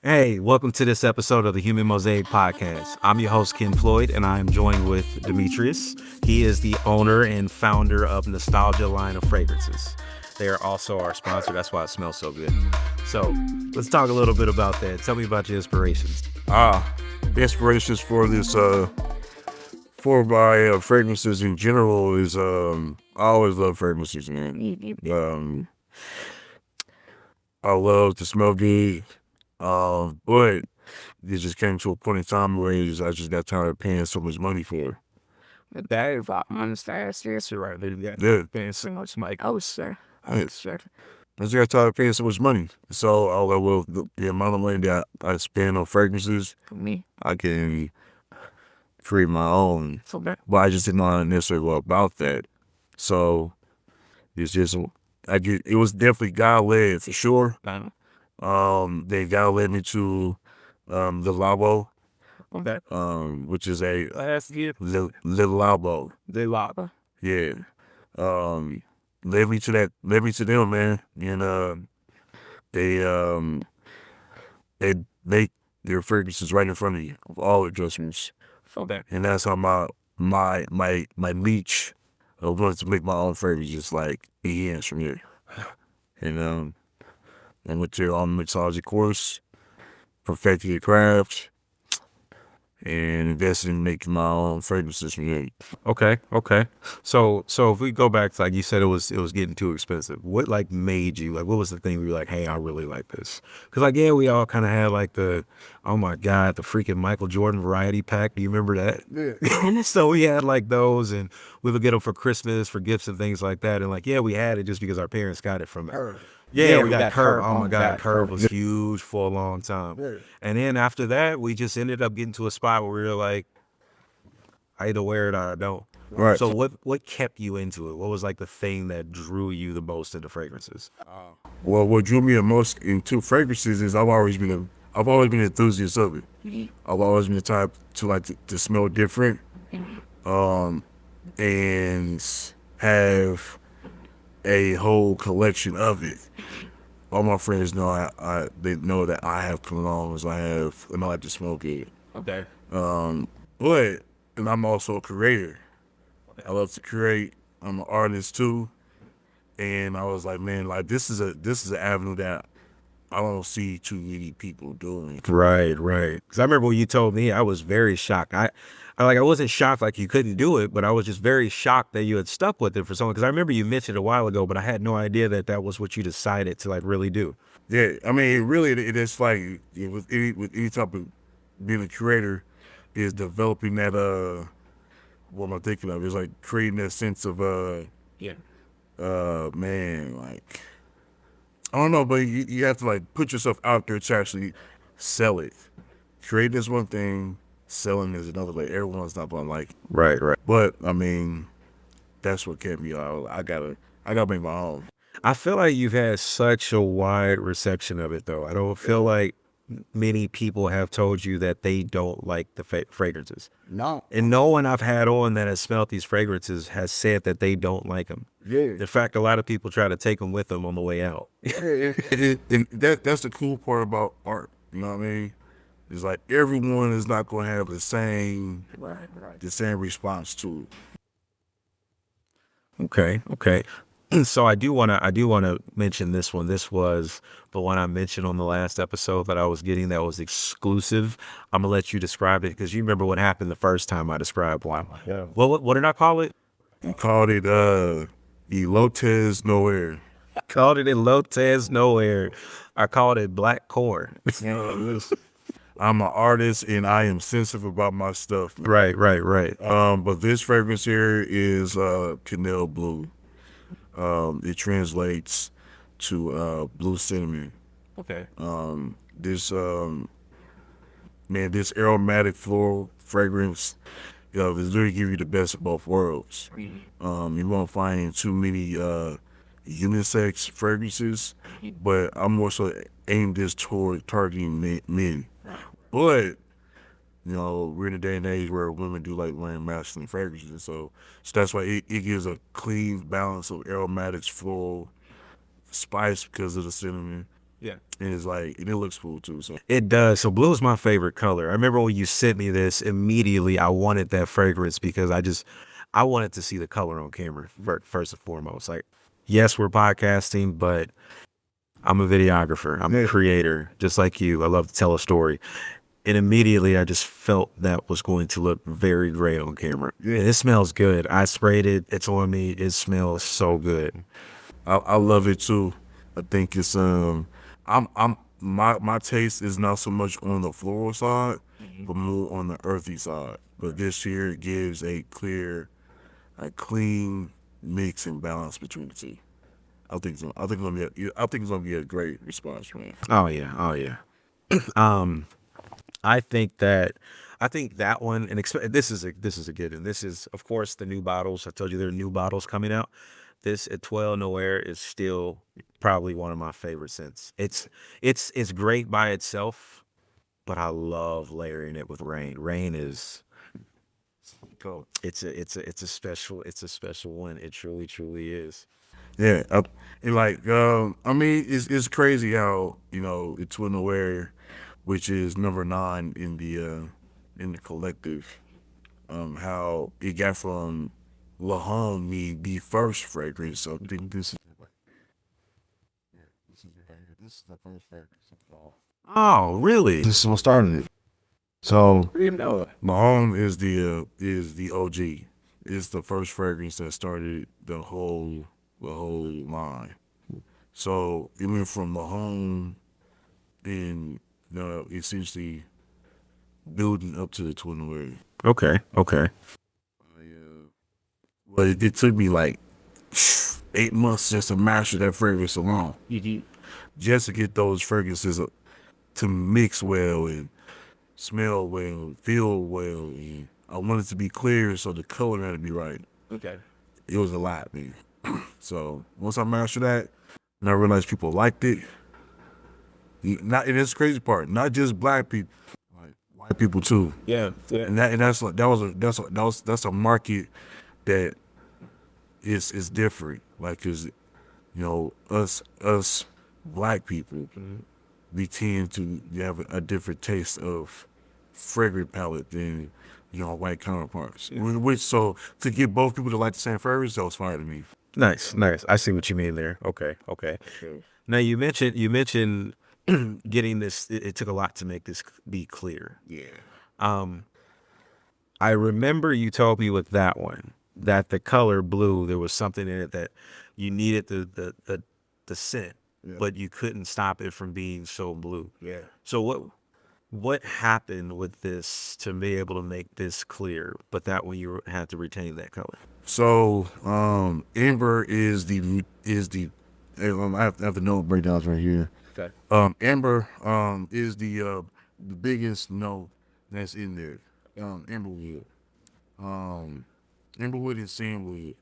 Hey, welcome to this episode of the Human Mosaic Podcast. I'm your host, Ken Floyd, and I am joined with Demetrius. He is the owner and founder of Nostalgia line of fragrances. They are also our sponsor. That's why it smells so good. So let's talk a little bit about that. Tell me about your inspirations. The inspirations for this, for my fragrances in general is, I always love fragrances, man. I love to smell good, but it just came to a point in time where I just got tired of paying so much money for it. That is seriously right. Yeah. Paying so much money. Oh, sir. I Sure. just got tired of paying so much money. So I was like, well, the amount of money that I spend on fragrances, For me. I can create my own. So that. But I just didn't know how to necessarily go about that. So it's just, it was definitely God led for sure. They God led me to the Labo, Okay. which is a Last year. little Labo. The lava. Yeah. Led me to them, man. And they make their fragrances right in front of you of all adjustments. So that. And that's how my leech of wanting to make my own fragrance just like begins from here. And I went to on the mixology course, perfected the craft, and invested in making my own fragrances from here. Okay. So if we go back to, like you said, it was getting too expensive. What like made you like? What was the thing where you were like, hey, I really like this? Because like yeah, we all kind of had like the, oh my god, the freaking Michael Jordan variety pack. Do you remember that? Yeah. So we had like those, and we would get them for Christmas, for gifts and things like that. And like yeah, we had it just because our parents got it from it. Yeah, we got Curve. Oh my God, Curve was huge for a long time. Yeah. And then after that, we just ended up getting to a spot where we were like, I either wear it or I don't. Right. So what kept you into it? What was like the thing that drew you the most into fragrances? Well, what drew me the most into fragrances is I've always been an enthusiast of it. I've always been the type to like to smell different, and have a whole collection of it. All my friends know they know that I have colognes. And I like to smell good. Okay. But and I'm also a creator. I love to create. I'm an artist too. And I was like, man, like this is an avenue that I don't see too many people doing. Right. Because I remember when you told me, I was very shocked. I wasn't shocked like you couldn't do it, but I was just very shocked that you had stuck with it for so long. Because I remember you mentioned a while ago, but I had no idea that was what you decided to like really do. Yeah, I mean, it is like with any type of being a creator is developing that what am I thinking of? It's like creating that sense of Yeah. man, like I don't know, but you have to like put yourself out there to actually sell it. Creating is one thing, selling is another. Like everyone's not gonna like. Right. But I mean, that's what kept me out. I gotta make my own. I feel like you've had such a wide reception of it, though. I don't feel like many people have told you that they don't like the fragrances. No. And no one I've had on that has smelled these fragrances has said that they don't like them. Yeah. In fact, a lot of people try to take them with them on the way out. And that's the cool part about art. You know what I mean? It's like everyone is not gonna have the same response to it. Okay. So I do want to mention this one. This was the one I mentioned on the last episode that I was getting that was exclusive. I'm gonna let you describe it because you remember what happened the first time I described one. Yeah. Well, what did I call it? I called it Elotes Nowhere. I called it Elotes Nowhere. I called it Black Corn. I'm an artist and I am sensitive about my stuff. Right. But this fragrance here is Canel Blue. It translates to blue cinnamon. Okay. This aromatic floral fragrance, is literally give you the best of both worlds. You won't find too many unisex fragrances, but I'm more so aimed this toward targeting men. But we're in a day and age where women do like wearing masculine fragrances, so that's why it gives a clean balance of aromatics, floral, spice because of the cinnamon, Yeah. and it's like, and it looks cool too. So It does. So blue is my favorite color. I remember when you sent me this, immediately I wanted that fragrance because I wanted to see the color on camera first and foremost. Like, yes, we're podcasting, but I'm a videographer. I'm a creator, just like you. I love to tell a story. And immediately I just felt that was going to look very great on camera. And it smells good. I sprayed it. It's on me. It smells so good. I love it too. I think it's my taste is not so much on the floral side, but more on the earthy side. But this year it gives a clear, clean mix and balance between the two. I think so. I think it's gonna be a great response, man. Oh yeah. Oh yeah. I think that one, and this is a good one. This is, of course, the new bottles. I told you there are new bottles coming out. This Etoile Noir is still probably one of my favorite scents. It's great by itself, but I love layering it with Rain. Rain is Cool. it's a special one. It truly is. Yeah, and I mean, it's crazy how it's Twin Aware, which is number 9 in the collective. How it got from La Homme, the first fragrance. So I think this is the first fragrance. Oh, really? This is what started it. So I didn't know it. La Homme is the OG. It's the first fragrance that started the whole line. So it went from La Homme and essentially building up to the Twin Aware. Okay. But it took me like 8 months just to master that fragrance alone. Just to get those fragrances to mix well and smell well, feel well. And I wanted it to be clear, so the color had to be right. Okay. It was a lot, man. So once I mastered that, and I realized people liked it. And that's the crazy part. Not just black people, like white people too. Yeah. And that's a market that is different. Like, 'cause us black people, we tend to have a different taste of fragrant palette than white counterparts. Which, so to get both people to like the same fragrance, that was fine to me. Nice. I see what you mean there. Okay. Now you mentioned getting this. It took a lot to make this be clear. Yeah. I remember you told me with that one that the color blue, there was something in it that you needed the scent, but you couldn't stop it from being so blue. Yeah. So what happened with this to be able to make this clear, but that one you had to retain that color? So amber is the I have the note breakdowns right here. Okay. Amber is the biggest note that's in there. Amberwood. Amberwood and sandalwood.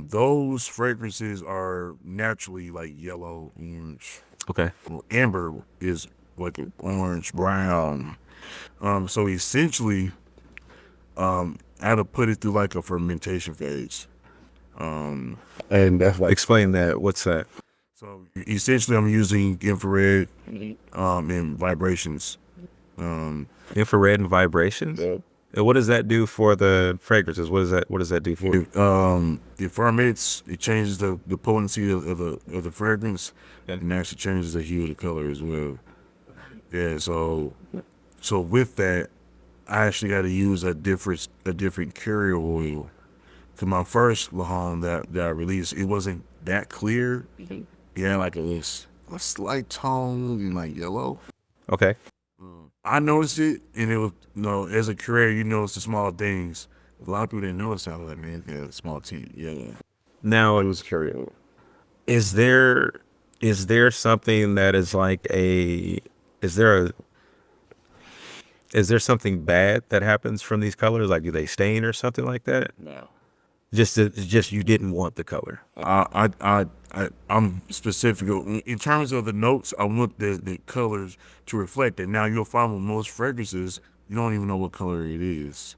Those fragrances are naturally like yellow, orange. Okay. Well, amber is like an orange brown. So essentially, I had to put it through like a fermentation phase. And that's like, Explain that. What's that? so essentially I'm using infrared and vibrations. Infrared and vibrations. And what does that do for the fragrances? What does that do for? It ferments. It changes the potency of the fragrance, and actually changes the hue of the color as well. Yeah. So with that, I actually had to use a different carrier oil. To my first La Homme that I released, it wasn't that clear. Yeah, like a slight tone in like yellow. Okay. I noticed it, and it was, as a career, you notice the small things. A lot of people didn't notice. I was like, man, yeah, small team. Yeah. Now, It was a carrier. is there something that is like is there something bad that happens from these colors? Like, do they stain or something like that? No. Just you didn't want the color. I'm specific in terms of the notes. I want the colors to reflect it. Now you'll find with most fragrances, you don't even know what color it is.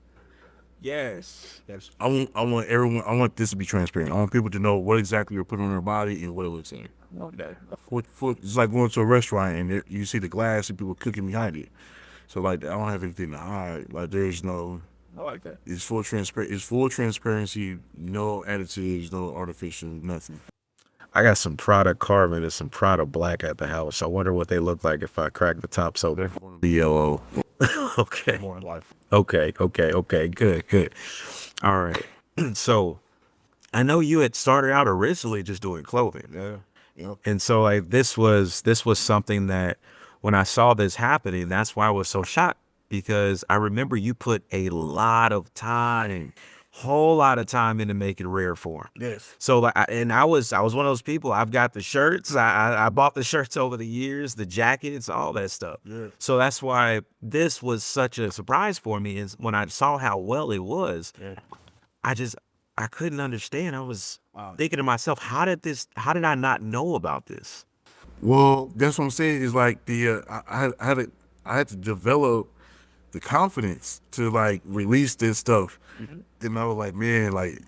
Yes. Yes. I want everyone. I want this to be transparent. I want people to know what exactly you're putting on their body and what it looks like. Okay. It's like going to a restaurant and you see the glass and people cooking behind it. So like I don't have anything to hide. Like there's no. I like that. It's full transparency. No additives. No artificial. Nothing. I got some Prada Carbon and some Prada Black at the house. I wonder what they look like if I crack the tops open. The yellow. Okay. More in life. Okay. Good. All right. So I know you had started out originally just doing clothing. Yeah. Yep. And so like this was something that when I saw this happening, that's why I was so shocked, because I remember you put a lot of time, whole lot of time into making rare form. Yes. So like, I was one of those people. I've got the shirts. I bought the shirts over the years, the jackets, all that stuff. Yeah. So that's why this was such a surprise for me. Is when I saw how well it was, Yeah. I couldn't understand. I was thinking to myself, how did I not know about this? Well, that's what I'm saying. Is like I had to develop the confidence to like release this stuff. Then I was like, man, like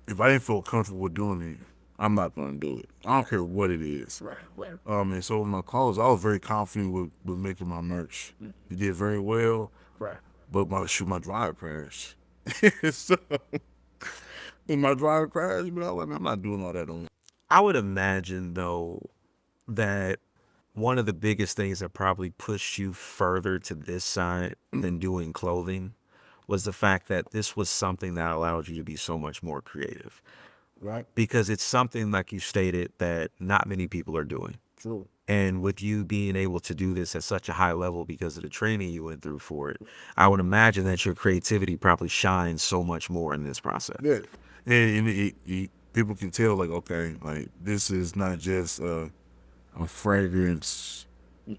if I didn't feel comfortable doing it, I'm not gonna do it. I don't care what it is. Right. And so with my clothes, I was very confident with making my merch. It did very well. Right. But my dryer crashed. So when my dryer crashed, man, I was like, man, I'm not doing all that on. I would imagine though that one of the biggest things that probably pushed you further to this side than doing clothing was the fact that this was something that allowed you to be so much more creative. Right. Because it's something, like you stated, that not many people are doing. True. And with you being able to do this at such a high level because of the training you went through for it, I would imagine that your creativity probably shines so much more in this process. Yeah. And people can tell, like, okay, like, this is not just a fragrance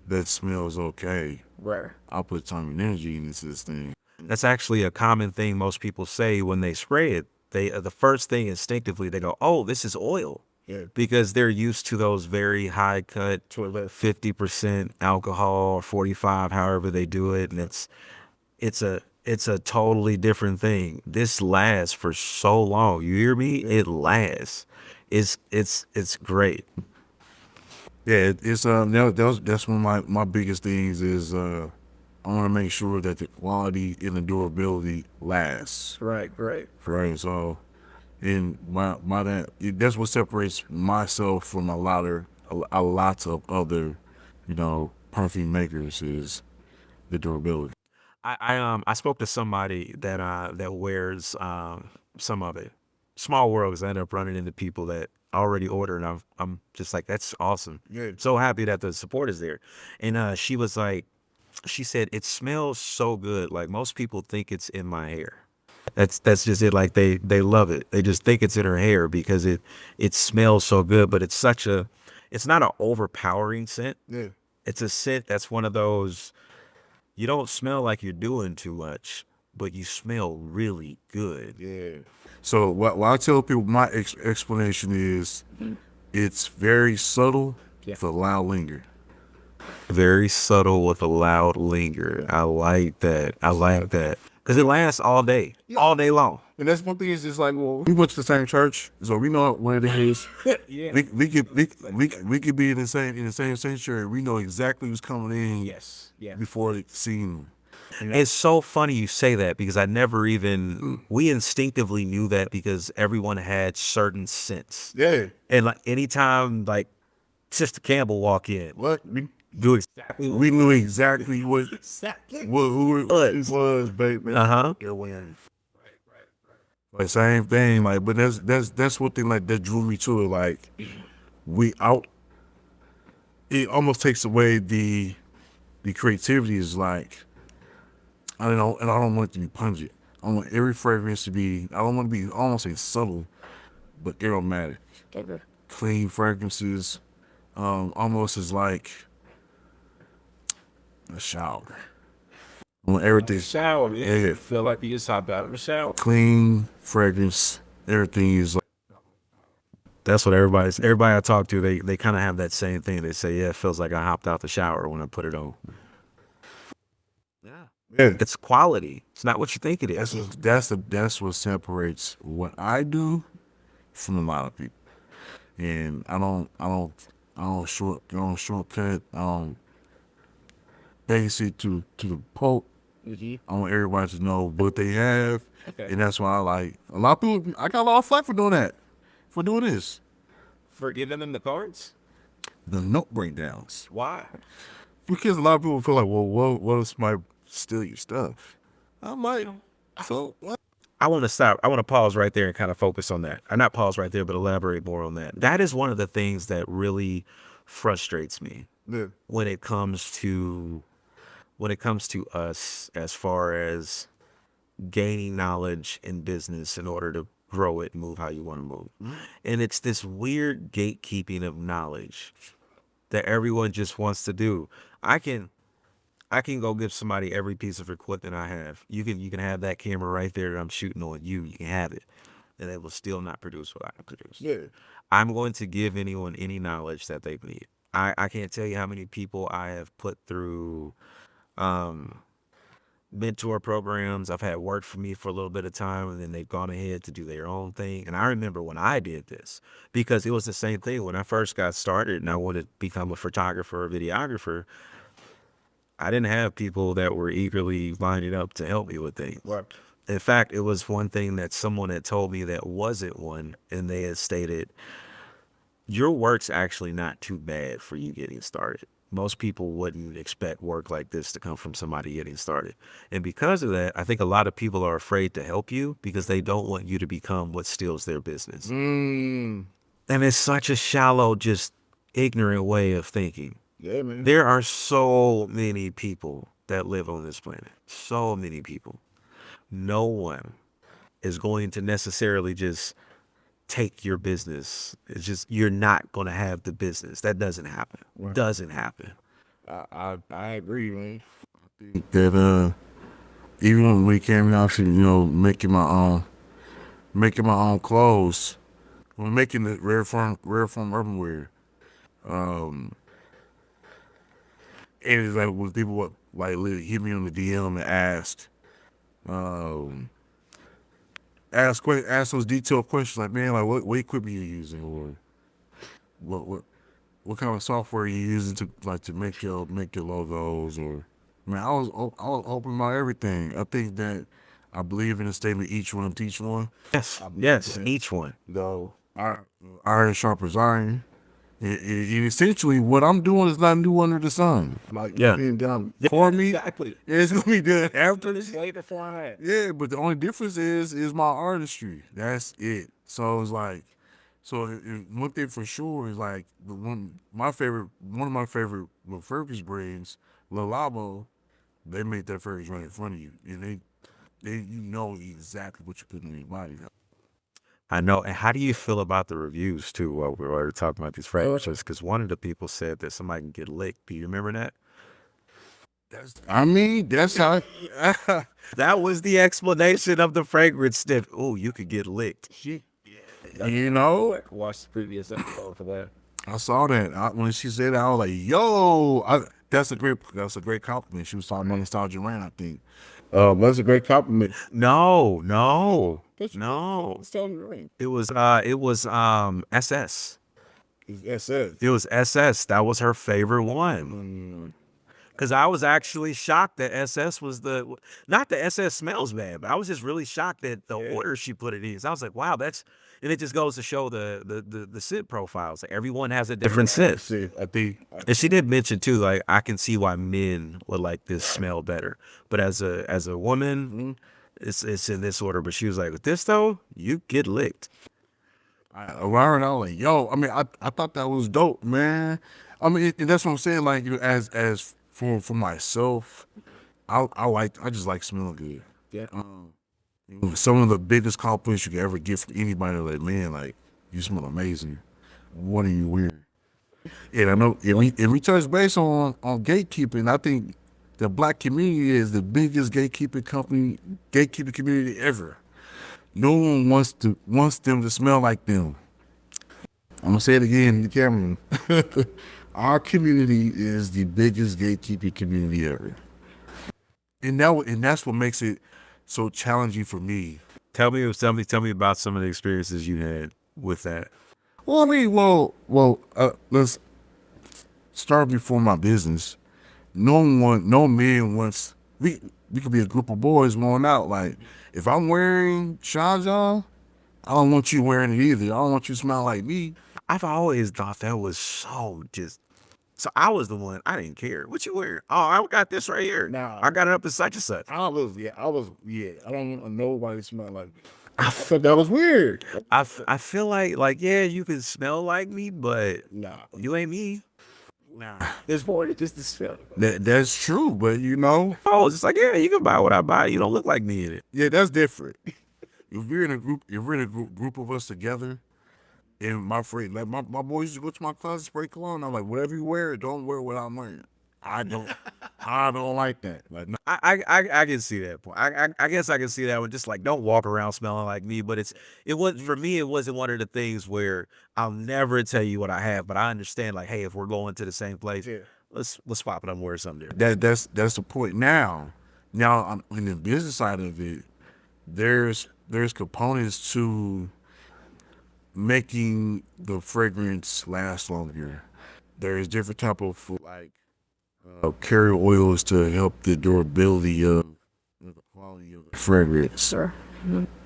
that smells okay. Right. I'll put time and energy into this thing. That's actually a common thing most people say when they spray it. The first thing instinctively, they go, oh, this is oil. Yeah. Because they're used to those very high cut 50% alcohol or 45, however they do it. And it's a totally different thing. This lasts for so long. You hear me? It lasts. It's great. Yeah, that's one of my biggest things is I want to make sure that the quality and the durability lasts. Right. Right. So, and that's what separates myself from a lot of other, perfume makers is the durability. I spoke to somebody that wears some of it. Small world, because I ended up running into people that already ordered, and I'm just like, that's awesome. Yeah. So happy that the support is there. And she was like, she said, it smells so good. Like most people think it's in my hair. That's just it. Like they love it. They just think it's in her hair because it smells so good. But it's not an overpowering scent. Yeah. It's a scent that's one of those, you don't smell like you're doing too much, but you smell really good. Yeah. So what I tell people, my explanation is, it's very subtle with a loud linger. Very subtle with a loud linger. I like that. Because it lasts all day, all day long. And that's one thing is just like, well, we went to the same church, so we know what it is. Yeah. We could be in the same sanctuary. We know exactly who's coming in. Yes. Yeah. Before the scene. It's so funny you say that because we instinctively knew that because everyone had certain scents. Yeah. And like anytime like Sister Campbell walk in, What? we knew exactly. We knew exactly who it was, baby. Uh-huh. You're wearing. Like same thing, like, but that's what thing like that drew me to it. Like, it almost takes away the creativity. Is like, I don't know, and I don't want it to be pungent. I want every fragrance to be. I don't want to be. I don't want to say subtle, but aromatic. Okay. Clean fragrances, almost as like a shower. I want everything. Shower. Yeah. Feel like you just hopped out of the shower. Clean fragrance. Everything is like. That's what everybody I talk to, they kind of have that same thing. They say, yeah, it feels like I hopped out the shower when I put it on. Yeah. It's quality. It's not what you think it is. That's what separates what I do from a lot of people. and I don't shortcut. I don't base it to the poke. I want everybody to know what they have, and that's why I like a lot of people. I got a lot of flack for doing that, for doing this. For giving them the cards? The note breakdowns. Why? Because a lot of people feel like, well, what if somebody steal your stuff? I'm like, so what? I want to stop. I want to pause right there and kind of focus on that. Or not pause right there, but elaborate more on that. That is one of the things that really frustrates me Yeah. when it comes to us as far as gaining knowledge in business in order to grow it and move how you want to move. And it's this weird gatekeeping of knowledge that everyone just wants to do. I can go give somebody every piece of equipment I have. You can have that camera right there that I'm shooting on you. You can have it. And it will still not produce what I can produce. Yeah. I'm going to give anyone any knowledge that they need. I can't tell you how many people I have put through mentor programs. I've had work for me for a little bit of time, and then they've gone ahead to do their own thing. And I remember when I did this, because it was the same thing when I first got started and I wanted to become a photographer or videographer. I didn't have people that were eagerly lining up to help me with things. Right. In fact, it was one thing that someone had told me that wasn't one, and they had stated, your work's actually not too bad for you getting started. Most people wouldn't expect work like this to come from somebody getting started. And because of that, I think a lot of people are afraid to help you because they don't want you to become what steals their business. And it's such a shallow, just ignorant way of thinking. Yeah, man. There are so many people that live on this planet. So many people. No one is going to necessarily just take your business. It's just, you're not going to have the business. That doesn't happen. Right. Doesn't happen. I agree, man. I think that even when we came out to, making my own clothes, we're making the rare form urbanware. And it's like when people would like literally hit me on the DM and ask those detailed questions like, man, like what equipment you using, or what kind of software you using to make your logos, or man, I was open about everything. I think that I believe in the statement, each one teach one. Yes, each one. Though iron sharpens iron. It essentially, what I'm doing is not new under the sun. Like, Yeah. being done for me, Exactly. it's gonna be done after this. Way beforehand. Yeah, but the only difference is my artistry. That's it. So it's like, one thing for sure is like one of my favorite refurbished brands, Lalabo, they make that fragrance right in front of you, and they you know exactly what you're putting in your body. I know. And how do you feel about the reviews too? While we were talking about these fragrances, because one of the people said that somebody can get licked. Do you remember that? That's how. That was the explanation of the fragrance sniff. Oh, you could get licked. Watch the previous episode for that. I saw that when she said that. I was like, "Yo, that's a great compliment." She was talking about Nostalgia Rant, I think. That's a great compliment. No. Nostalgia Rant. It was SS. SS. It was SS. That was her favorite one. Because I was actually shocked that SS was not the SS smells bad, but I was just really shocked that the order she put it in. So I was like, wow, and it just goes to show the scent profiles. Like, everyone has a different scent. I think. And she did mention too, like, I can see why men would like this smell better. But as a woman, it's in this order. But she was like, with this though, you get licked. I was like, yo, I mean, I thought that was dope, man. I mean, and that's what I'm saying. Like, as for myself, I just like smelling good. Yeah. Some of the biggest compliments you can ever get from anybody, like, man, like, you smell amazing. What are you wearing? And I know, and we touch base on gatekeeping. I think the black community is the biggest gatekeeping community ever. No one wants them to smell like them. I'm gonna say it again, the camera. Our community is the biggest gatekeeping community ever, and that's what makes it so challenging for me. Tell me about some of the experiences you had with that. Well, I mean, let's start before my business. No man wants. We could be a group of boys going out. Like, if I'm wearing Sean John, I don't want you wearing it either. I don't want you to smell like me. I've always thought that was so just. So I was the one. I didn't care. What you wear? Oh, I got this right here. Nah. I got it up in such and such. I don't want nobody to smell like me. I thought that was weird. I feel like yeah, you can smell like me, but Nah, you ain't me. nah. There's more than just the smell. That's true, but Oh, it's just like yeah, you can buy what I buy. You don't look like me in it. yeah, that's different. If we're in a group of us together, and my friend, like my boys used to go to my closet, spray cologne. I'm like, whatever you wear, don't wear what I'm wearing. I don't like that. Like, no. I can see that point. I guess I can see that one. Just like don't walk around smelling like me. But it was for me. It wasn't one of the things where I'll never tell you what I have. But I understand like, hey, if we're going to the same place, let's swap it. I'm wearing something different. That's the point. Now I'm in the business side of it. There's components to making the fragrance last longer. There's different type of like carrier oils to help the durability of the quality of the fragrance. Sure.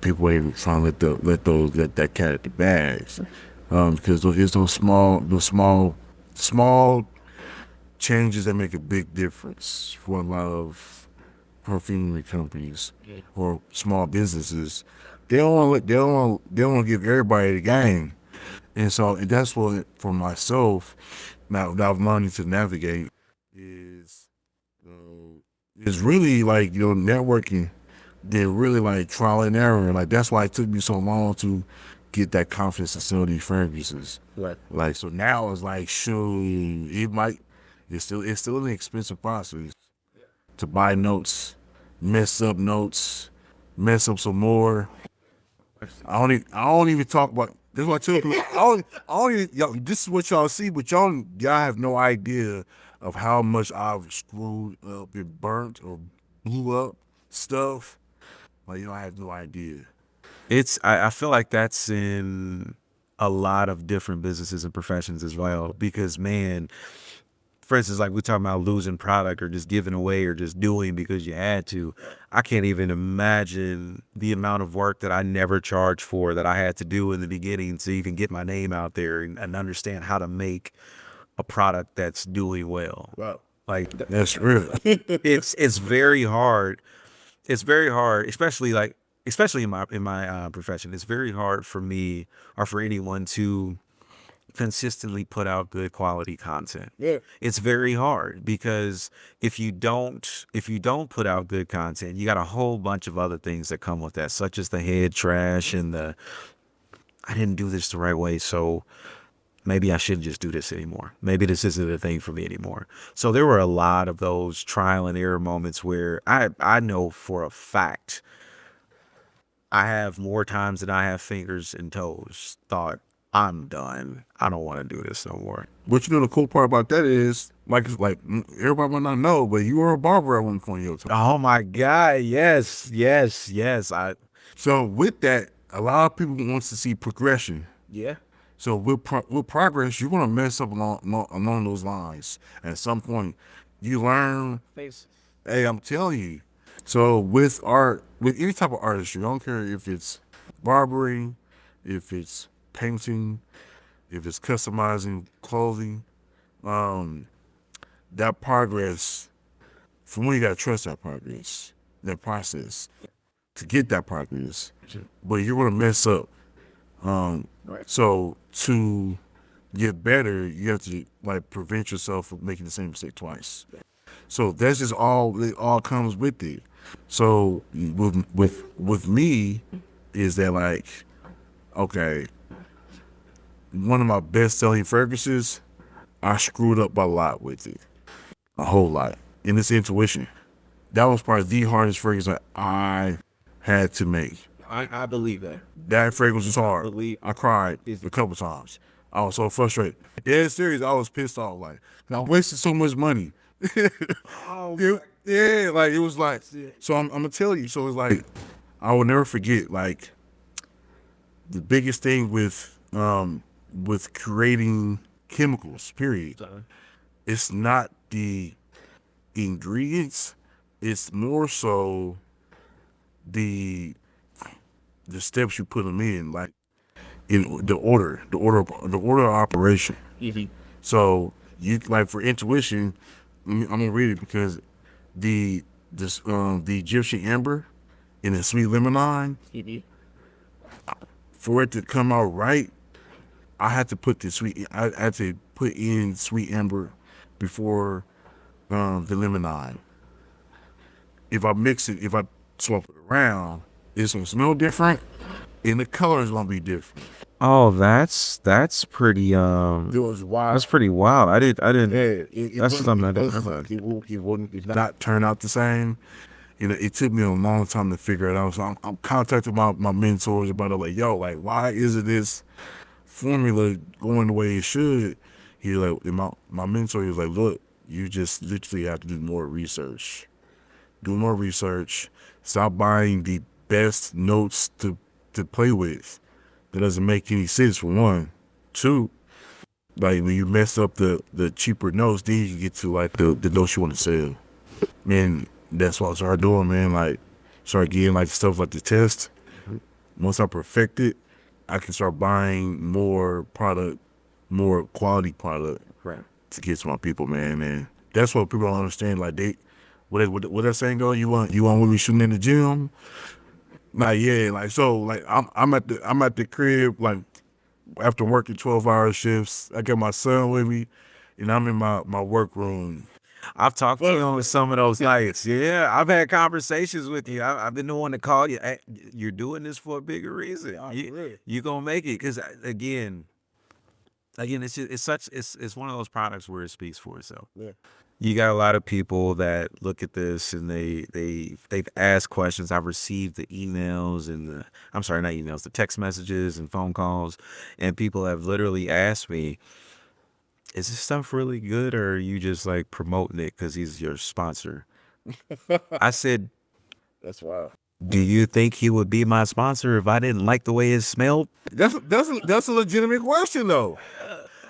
People ain't trying to let that cat at the bags, because those small changes that make a big difference for a lot of perfumery companies or small businesses. They don't want to give everybody the game, and so that's what for myself. Now that I'm learning to navigate is really like networking, then really like trial and error. Like that's why it took me so long to get that confidence to sell these fragrances. Right. Like so now it's like shoot, it's still an expensive process to buy notes, mess up some more. I don't even talk about. This is what I tell people. I don't even, this is what y'all see, but y'all have no idea of how much I've screwed up and burnt or blew up stuff. Like I have no idea. I feel like that's in a lot of different businesses and professions as well. Because man, for instance, like we're talking about losing product or just giving away or just doing because you had to. I can't even imagine the amount of work that I never charged for that I had to do in the beginning to even get my name out there and understand how to make a product that's doing well. Wow. Like That's real. it's very hard. It's very hard, especially in my profession. It's very hard for me or for anyone to consistently put out good quality content. Yeah. It's very hard because if you don't put out good content, you got a whole bunch of other things that come with that, such as the head trash and I didn't do this the right way, so maybe I shouldn't just do this anymore. Maybe this isn't a thing for me anymore. So there were a lot of those trial and error moments where I know for a fact I have more times than I have fingers and toes thought, I'm done. I don't want to do this no more. But the cool part about that is, like everybody might not know, but you were a barber at one point in your time. Oh my God. Yes. So with that, a lot of people wants to see progression. Yeah. So with progress, you're gonna mess up along those lines. At some point, you learn. Face. Hey, I'm telling you. So with art, with any type of artistry, I don't care if it's barbering, if it's painting, if it's customizing clothing, that progress, for me, you gotta trust that progress, that process to get that progress. But you're gonna mess up. So to get better, you have to like prevent yourself from making the same mistake twice. So that's just it all comes with it. So with me is that like, okay, one of my best selling fragrances, I screwed up a lot with it. A whole lot. And it's intuition. That was probably the hardest fragrance that I had to make. I believe that. That fragrance was hard. I cried a couple times. I was so frustrated. Yeah, serious. I was pissed off. Like, I wasted so much money. Yeah, like it was like. So I'm gonna tell you. So it's like, I will never forget. Like, the biggest thing with with creating chemicals, period. It's not the ingredients, it's more so the steps you put them in, like in the order of operation. So you like for intuition, I'm gonna read it because the Egyptian amber in the sweet lemonade, for it to come out right, I had to put I had to put in sweet amber before the lemonade. If I swap it around, it's gonna smell different, and the color is gonna be different. Oh, that's pretty It was wild. that's pretty wild. I didn't. Yeah, That's something I didn't know. It wouldn't not turn out the same. You know, it took me a long time to figure it out. So I'm contacting my mentors about it, like, yo, like, why isn't this formula going the way it should? He like, and my mentor, he was like, look, you just literally have to do more research. Do more research. Stop buying the best notes to play with. That doesn't make any sense, for one. Two, like when you mess up the cheaper notes, then you can get to like the notes you want to sell. And that's what I started doing, man. Like, start getting like stuff like the test. Once I perfect it, I can start buying more product, more quality product, Right. to get to my people, man. And that's what people don't understand. Like what that saying go? You want women shooting in the gym? Like, yeah, like, so like I'm at the crib, like after working 12-hour shifts. I got my son with me, and I'm in my workroom. I've talked to you on some of those nights. Yeah, I've had conversations with you. I've been the one to call you. Hey, you're doing this for a bigger reason. You gonna make it, because again, it's one of those products where it speaks for itself. Yeah. You got a lot of people that look at this and they've asked questions. I've received the emails and the text messages and phone calls, and people have literally asked me, is this stuff really good, or are you just like promoting it because he's your sponsor? I said, That's wild. do you think he would be my sponsor if I didn't like the way it smelled? That's a legitimate question, though.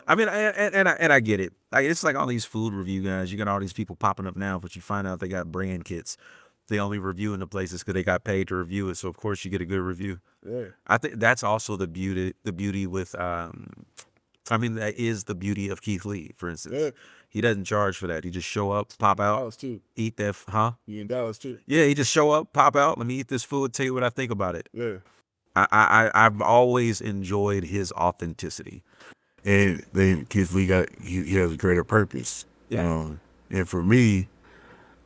I mean, and I get it. Like, it's like all these food review guys. You got all these people popping up now, but you find out they got brand kits. They only review in the places because they got paid to review it. So of course you get a good review. Yeah. I think that's also the beauty with that is the beauty of Keith Lee, for instance. Yeah. He doesn't charge for that. He just show up, pop out, Dallas too. eat that, huh? You in Dallas too. Yeah, he just show up, pop out. Let me eat this food, tell you what I think about it. Yeah. I've always enjoyed his authenticity. And then Keith Lee he has a greater purpose. Yeah. And for me,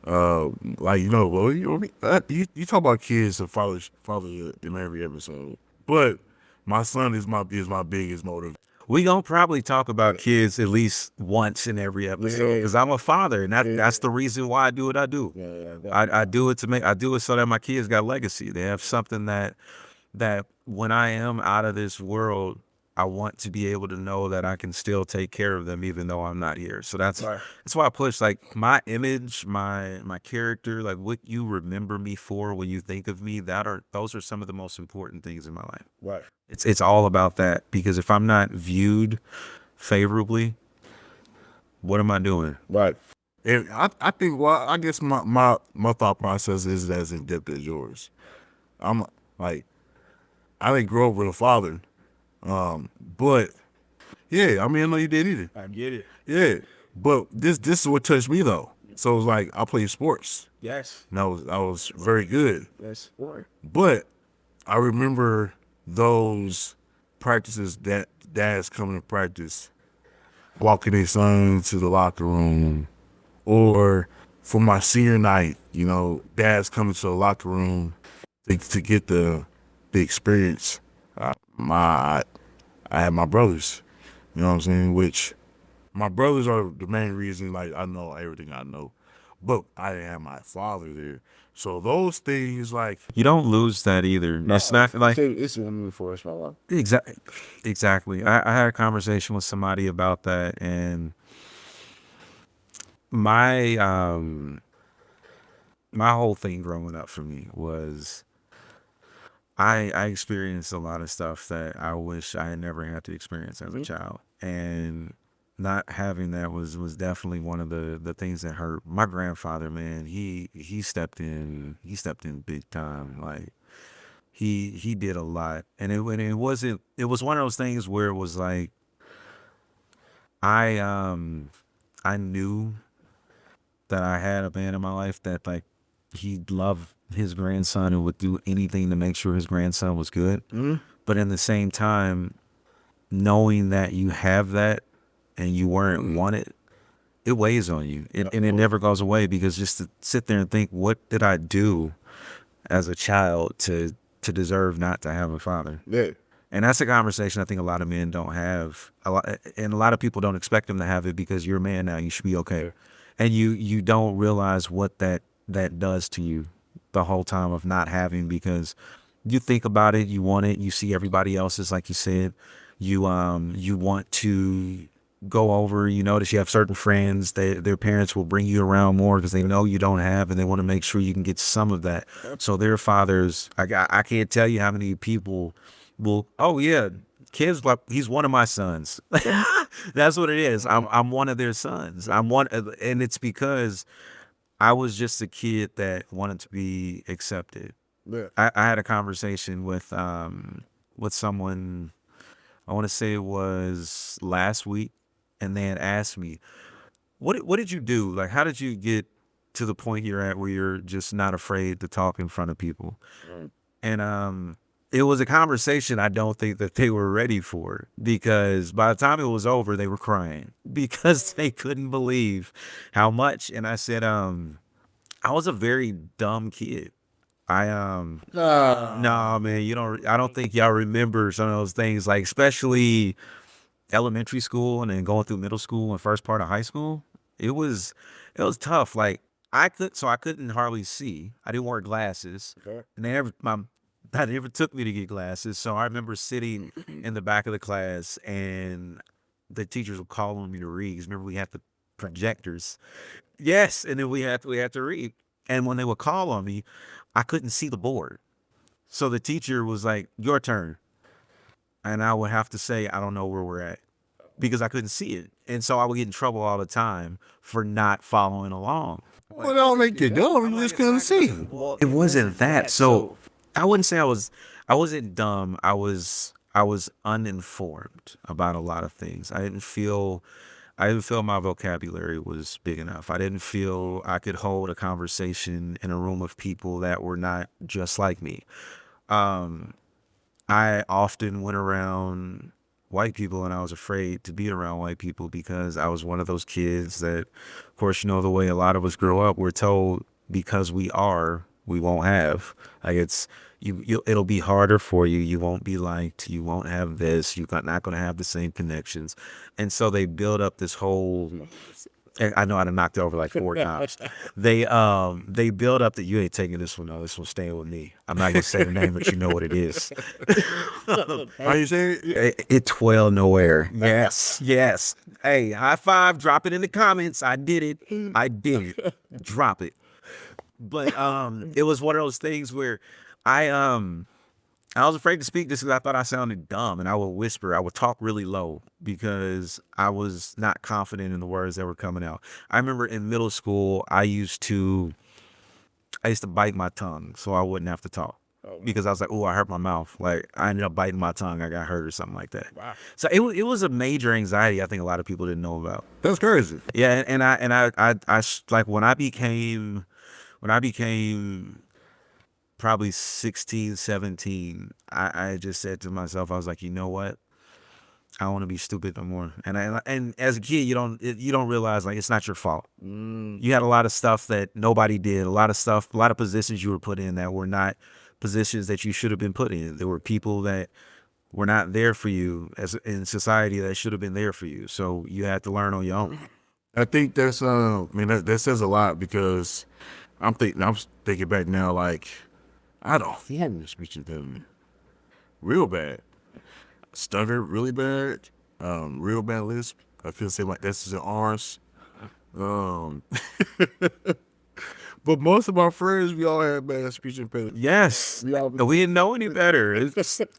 like, well, you talk about kids and father in every episode, but my son is my biggest motive. We gonna probably talk about kids at least once in every episode, because I'm a father, and that's the reason why I do what I do. I do it so that my kids got legacy. They have something that when I am out of this world, I want to be able to know that I can still take care of them even though I'm not here. So that's why I push, like, my image, my character, like what you remember me for when you think of me. Those are some of the most important things in my life. Right. It's all about that, because if I'm not viewed favorably, what am I doing? Right. And I think, well, I guess my thought process is as in depth as yours. I'm like, I didn't grow up with a father. But yeah, I mean, I know you did either. I get it. Yeah, but this is what touched me though. So it was like, I played sports, Yes. and I was very good. That's right. But I remember those practices that dads coming to practice, walking their son to the locker room, or for my senior night, dads coming to the locker room to get the experience. I had my brothers, you know what I'm saying? Which my brothers are the main reason, like, I know everything I know, but I didn't have my father there. So those things, like, You don't lose that either. It's not like it's a move for us, my life. Exactly. I had a conversation with somebody about that, and my my whole thing growing up for me was I experienced a lot of stuff that I wish I had never had to experience as a child, and not having that was definitely one of the things that hurt. My grandfather, man, he stepped in, big time. Like he did a lot, and it wasn't, it was one of those things where it was like I I knew that I had a man in my life that, like, he loved his grandson and would do anything to make sure his grandson was good. But in the same time, knowing that you have that and you weren't wanted, it weighs on you. And it never goes away, because just to sit there and think, what did I do as a child to deserve not to have a father? Yeah. And that's a conversation I think a lot of men don't have. And a lot of people don't expect them to have it, because you're a man now. You should be okay. And you don't realize what that does to you the whole time of not having, because you think about it, you want it, you see everybody else's, like you said, you want to go over, you notice you have certain friends, their parents will bring you around more because they know you don't have, and they want to make sure you can get some of that. So their fathers, I can't tell you how many people will, oh yeah, kids, like, he's one of my sons. That's what it is. I'm one of their sons. I'm one, and it's because I was just a kid that wanted to be accepted. Yeah. I had a conversation with someone, I want to say it was last week, and they had asked me, what did you do? Like, how did you get to the point you're at where you're just not afraid to talk in front of people? And it was a conversation I don't think that they were ready for, because by the time it was over, they were crying because they couldn't believe how much. And I said, I was a very dumb kid. No, man, I don't think y'all remember some of those things, like, especially elementary school and then going through middle school and first part of high school. It was tough. Like, I couldn't hardly see. I didn't wear glasses. Okay. And that never took me to get glasses. So I remember sitting in the back of the class, and the teachers would call on me to read. 'Cause remember, we had the projectors. Yes, and then we had to read. And when they would call on me, I couldn't see the board. So the teacher was like, "Your turn." And I would have to say, "I don't know where we're at," because I couldn't see it. And so I would get in trouble all the time for not following along. Well, that don't make you dumb. You just couldn't see. It wasn't that. So I wouldn't say I wasn't dumb. I was uninformed about a lot of things. I didn't feel my vocabulary was big enough. I didn't feel I could hold a conversation in a room of people that were not just like me. I often went around white people, and I was afraid to be around white people, because I was one of those kids that, of course, the way a lot of us grow up, we're told, because we won't have. Like, it'll be harder for you. You won't be liked. You won't have this. You're not going to have the same connections. And so they build up this whole, I know I done knocked it over like 4 times. They build up that you ain't taking this one. No, this one's staying with me. I'm not gonna say the name, but you know what it is. How you say it? It 12 nowhere. Yes. Hey, high five. Drop it in the comments. I did it. Drop it. But it was one of those things where I was afraid to speak just because I thought I sounded dumb, and I would whisper. I would talk really low because I was not confident in the words that were coming out. I remember in middle school, I used to bite my tongue so I wouldn't have to talk, because I was like, oh, I hurt my mouth. Like, I ended up biting my tongue. I got hurt or something like that. Wow. So it was a major anxiety I think a lot of people didn't know about. That's crazy. Yeah, and I like when I became probably 16, 17, I just said to myself, I was like, you know what? I don't want to be stupid no more. And as a kid, you don't realize, like, it's not your fault. You had a lot of stuff that nobody did, a lot of positions you were put in that were not positions that you should have been put in. There were people that were not there for you in society that should have been there for you. So you had to learn on your own. I think that's that says a lot, because I'm thinking back now, like, I had a horrible speech impediment, real bad, stuttered really bad, real bad lisp. I feel like this is an R's. But most of my friends, we all had bad speech impediment. Yes. We all We didn't know any better.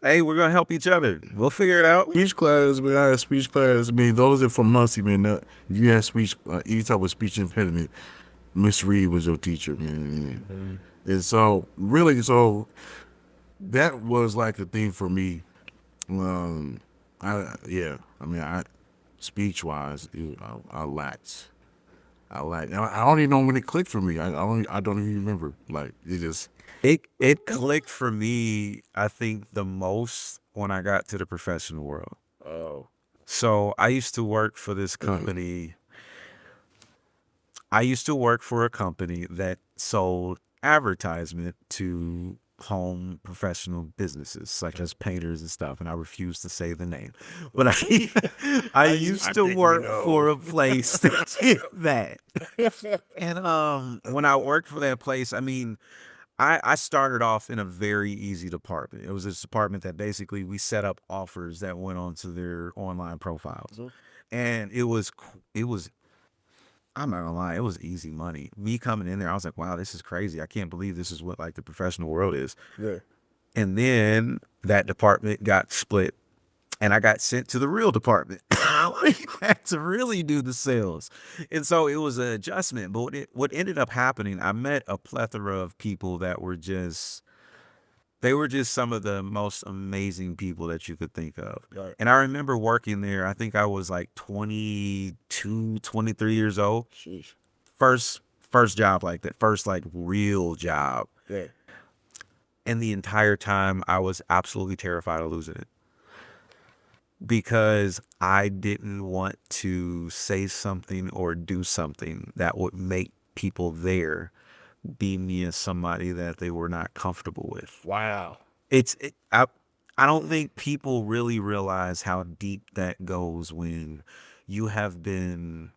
Hey, we're gonna help each other. We'll figure it out. speech class, man. I had speech class. I mean, those are from Muncie, man. If you had speech, any type of speech impediment, Miss Reed was your teacher, man. And so, really, so that was like a thing for me. Speech wise, I lacked. I don't even know when it clicked for me. I don't even remember. Like it just. It clicked for me, I think, the most when I got to the professional world. Oh. So I used to work for this company. I used to work for a company that sold advertisement to home professional businesses such as painters and stuff, and I refuse to say the name. But I used to work for a place that did that. And when I worked for that place, I mean, I started off in a very easy department. It was this department that basically we set up offers that went onto their online profiles. And it was I'm not gonna lie, it was easy money. Me coming in there, I was like, wow, this is crazy. I can't believe this is what like the professional world is. Yeah. And then that department got split and I got sent to the real department. I had to really do the sales. And so it was an adjustment. But what ended up happening, I met a plethora of people that were just some of the most amazing people that you could think of. Right. And I remember working there, I think I was like 22, 23 years old. Sheesh. First job like that, first like real job. Yeah. And the entire time I was absolutely terrified of losing it. Because I didn't want to say something or do something that would make people there be me as somebody that they were not comfortable with. Wow. I don't think people really realize how deep that goes when you have been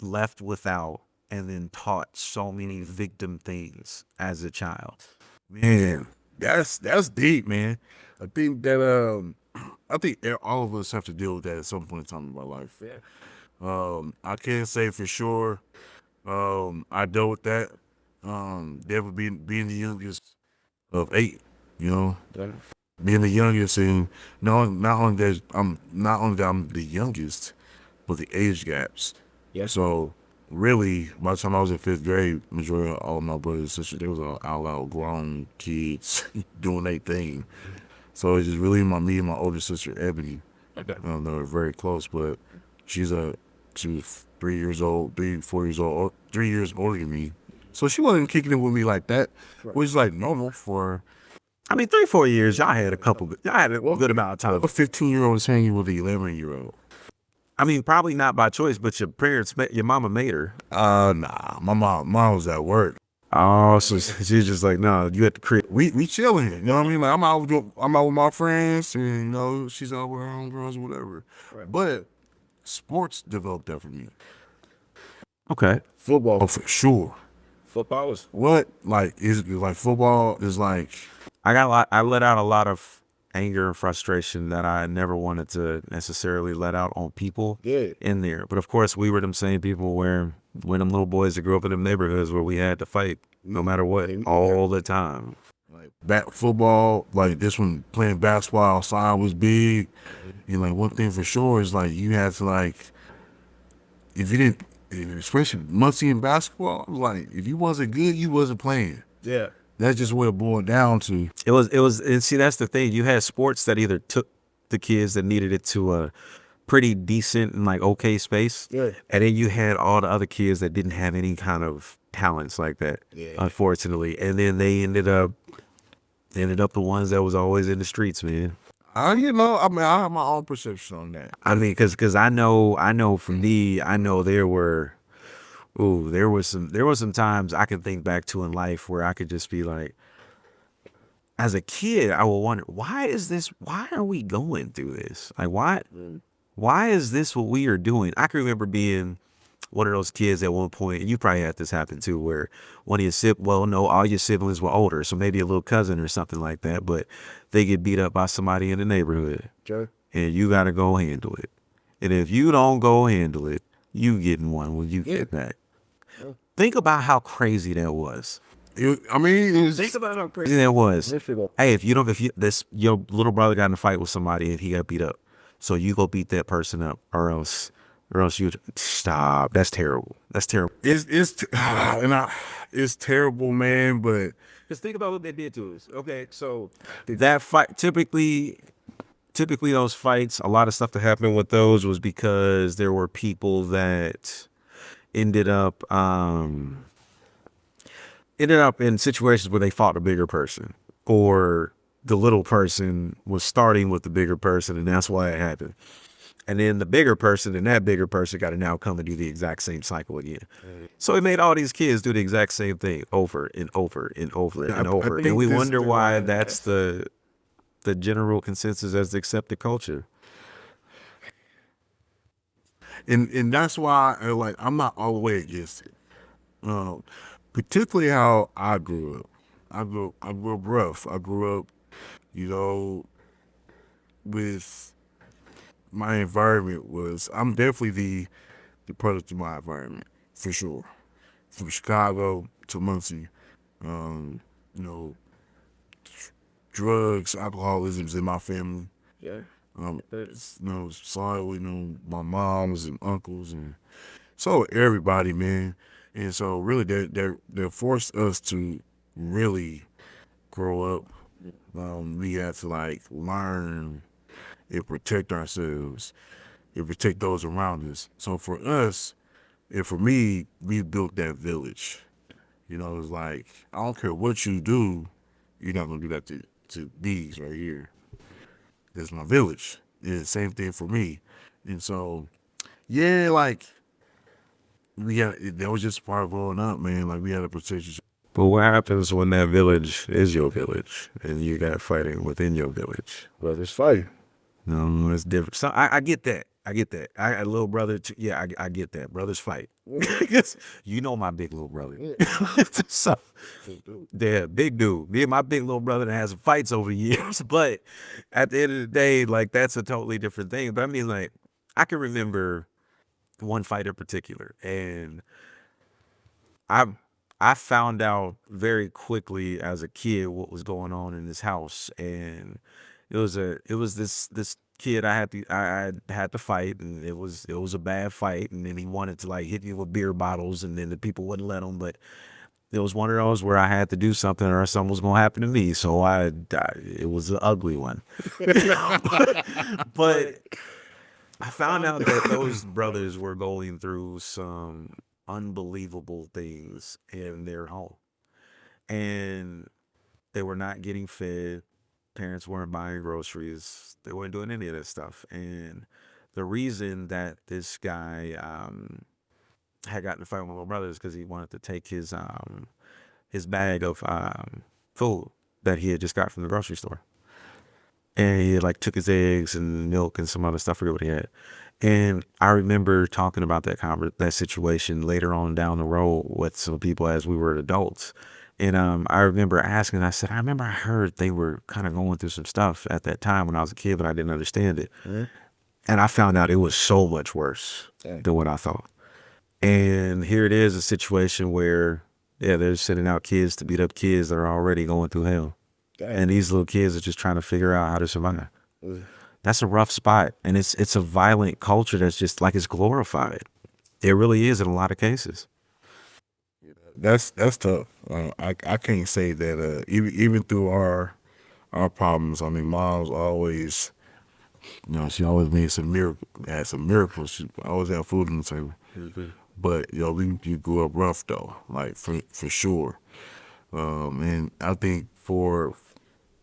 left without and then taught so many victim things as a child. Man, that's deep, man. I think that all of us have to deal with that at some point in time in my life. Yeah. I can't say for sure. I dealt with that. Never being the youngest of 8, you know, being the youngest, and not only that I'm the youngest, but the age gaps. Yeah. So really, by the time I was in 5th grade, majority of all of my brothers and sisters, they was all out grown kids doing their thing. So it's just really me and my older sister Ebony. They were very close, but she was 3 years old, 4 years old, 3 years older than me. So she wasn't kicking it with me like that, which is like normal for. I mean, 3-4 years, y'all had a good amount of time. A 15-year-old is hanging with an 11-year-old. I mean, probably not by choice, but your mama made her. Nah, my mom was at work. Oh, so she's just like, no, you at the crib. We chilling, you know what I mean? Like I'm out with my friends, and you know she's out with her own girls, or whatever. Right. But sports developed that for me. Okay. Football. Oh, for sure. Football was What is like football is like. I let out a lot of anger and frustration that I never wanted to necessarily let out on people in there. But of course, we were them same people when them little boys that grew up in them neighborhoods where we had to fight no matter what all the time. Like football, like this one playing basketball outside was big. And like one thing for sure is like you had to like, if you didn't, especially Muncie in basketball, like if you wasn't good, you wasn't playing. yeah. That's just what it boiled down to. It was, and see, that's the thing. You had sports that either took the kids that needed it to a pretty decent and like okay space. Yeah. And then you had all the other kids that didn't have any kind of talents like that, unfortunately. And then they ended up the ones that was always in the streets, man. I have my own perception on that. I mean, cause I know for me, I know there were some times I can think back to in life where I could just be like, as a kid, I will wonder, why are we going through this? Like, why is this what we are doing? I can remember being one of those kids at one point, and you probably had this happen too, where all your siblings were older, so maybe a little cousin or something like that, but they get beat up by somebody in the neighborhood, and you got to go handle it. And if you don't go handle it, you getting one when you get back. Think about how crazy that was. It's About how crazy that was. Hey, if your little brother got in a fight with somebody and he got beat up, so you go beat that person up, or else you stop. That's terrible. That's terrible. it's terrible, man. But Just think about what they did to us. Okay, so that fight typically those fights, a lot of stuff that happened with those was because there were people that ended up in situations where they fought the bigger person, or the little person was starting with the bigger person, and that's why it happened. And then the bigger person and that bigger person got to now come and do the exact same cycle again. So it made all these kids do the exact same thing over and over and over and over. And we wonder why that's the general consensus as the accepted culture. and that's why I'm not all the way against it. Particularly how I grew up. I grew up rough. I grew up, with my environment was. I'm definitely the product of my environment for sure. From Chicago to Muncie, you know, drugs, alcoholism's in my family. Yeah. So my moms and uncles and so everybody, man. And so really they forced us to really grow up. We had to learn and protect ourselves and protect those around us. So for us, and for me, we built that village. It's like, I don't care what you do, you're not gonna do that to these right here. That's my village. And the same thing for me. And so, yeah, that was just part of growing up, man. We had to protect each. But what happens when that village is your village and you got fighting within your village? Well, there's fight. No, it's different. So I get that. I get that. I got a little brother. Yeah, I get that. Brothers fight. You know my big little brother. So, yeah, big dude. Me and my big little brother that has fights over the years. But at the end of the day, that's a totally different thing. But I mean, I can remember one fight in particular, and I found out very quickly as a kid what was going on in this house, and it was this kid I had to fight, and it was a bad fight, and then he wanted to hit me with beer bottles, and then the people wouldn't let him, but it was one of those where I had to do something or something was gonna happen to me, so it was an ugly one. But I found out that those brothers were going through some unbelievable things in their home, and they were not getting fed. Parents weren't buying groceries. They weren't doing any of that stuff. And the reason that this guy had gotten in a fight with my little brother is because he wanted to take his bag of food that he had just got from the grocery store. And he took his eggs and milk and some other stuff. I forget what he had. And I remember talking about that situation later on down the road with some people as we were adults. And I remember asking, I said, I heard they were kind of going through some stuff at that time when I was a kid, but I didn't understand it. Mm-hmm. And I found out it was so much worse than what I thought. And here it is, a situation where, they're sending out kids to beat up kids that are already going through hell. And these little kids are just trying to figure out how to survive. That's a rough spot. And it's a violent culture that's just it's glorified. It really is in a lot of cases. That's tough. I can't say that even through our problems. I mean, mom's always, she always made had some miracles. She always had food on the table. Mm-hmm. But you grew up rough though, for sure. And I think for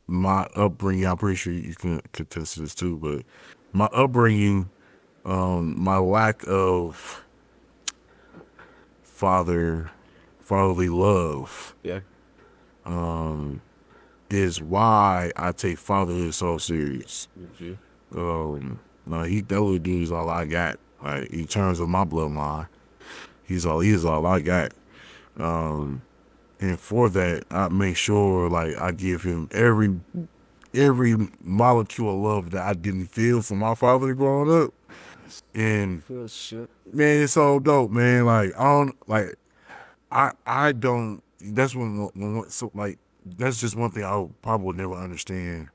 my upbringing, I'm pretty sure you can contest this too. But my upbringing, my lack of fatherly love, is why I take fatherhood so serious. Mm-hmm. That little dude is all I got. In terms of my bloodline, he is all I got. And for that, I make sure I give him every molecule of love that I didn't feel from my father growing up. And man, it's so dope, man. I don't. That's so like that's just one thing I probably would never understand.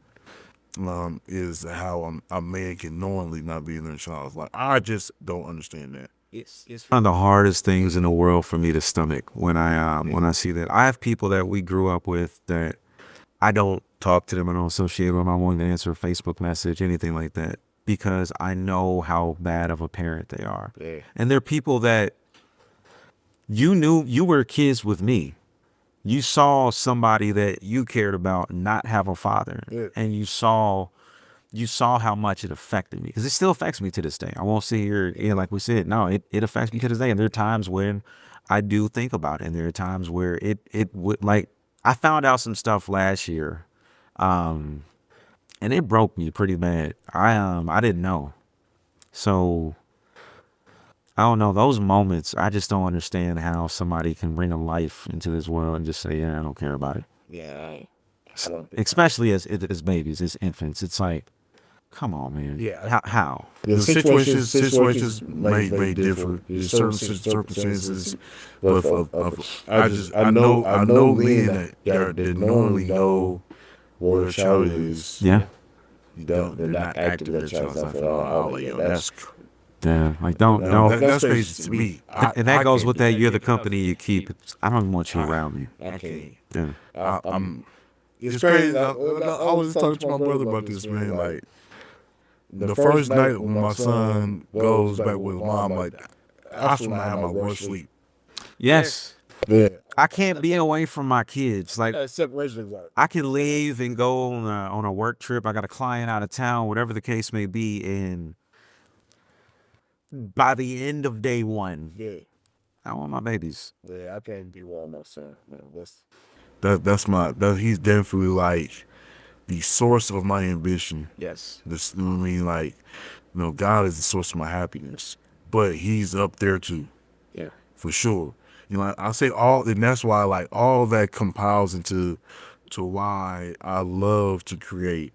Is how a man can knowingly not be in their child. Like I just don't understand that. It's one of the hardest things in the world for me to stomach when I see that. I have people that we grew up with that I don't talk to them, I don't associate with them, I won't even answer a Facebook message, anything like that, because I know how bad of a parent they are. Yeah. And they're people that you were kids with me. You saw somebody that you cared about not have a father, Yeah. and you saw how much it affected me, because it still affects me to this day. I won't sit here and like we said, no, it affects me to this day. And there are times when I do think about it, and there are times where it would, like, I found out some stuff last year, and it broke me pretty bad. I didn't know, so I don't know, those moments. I just don't understand how somebody can bring a life into this world and just say, yeah, I don't care about it. Yeah. I don't. Especially as babies, as infants. It's like, come on, man. Yeah. How? The situations may differ. There's certain circumstances, but I know men that normally know where their child is. Yeah. They're not active their child's life at all. Like, yo, that's Yeah. Like, don't. that's crazy to me. And that I goes can't with do that. You're the company you keep. I don't want you around me. I can't. Yeah. It's crazy. I was talking to my brother about this, man. Like the first night when my son goes back with his mom, like that's when I have my worst sleep. Yes. Yeah. I can't be away from my kids. Like, Separation anxiety. I can leave and go on a work trip. I got a client out of town, whatever the case may be, and by the end of day one, Yeah. I want my babies. Yeah. I can't be around my son. Man, He's definitely like the source of my ambition. yes. This, you know what I mean, like, God is the source of my happiness, but He's up there too, Yeah. for sure. I say all, and that's why like all that compiles into why I love to create.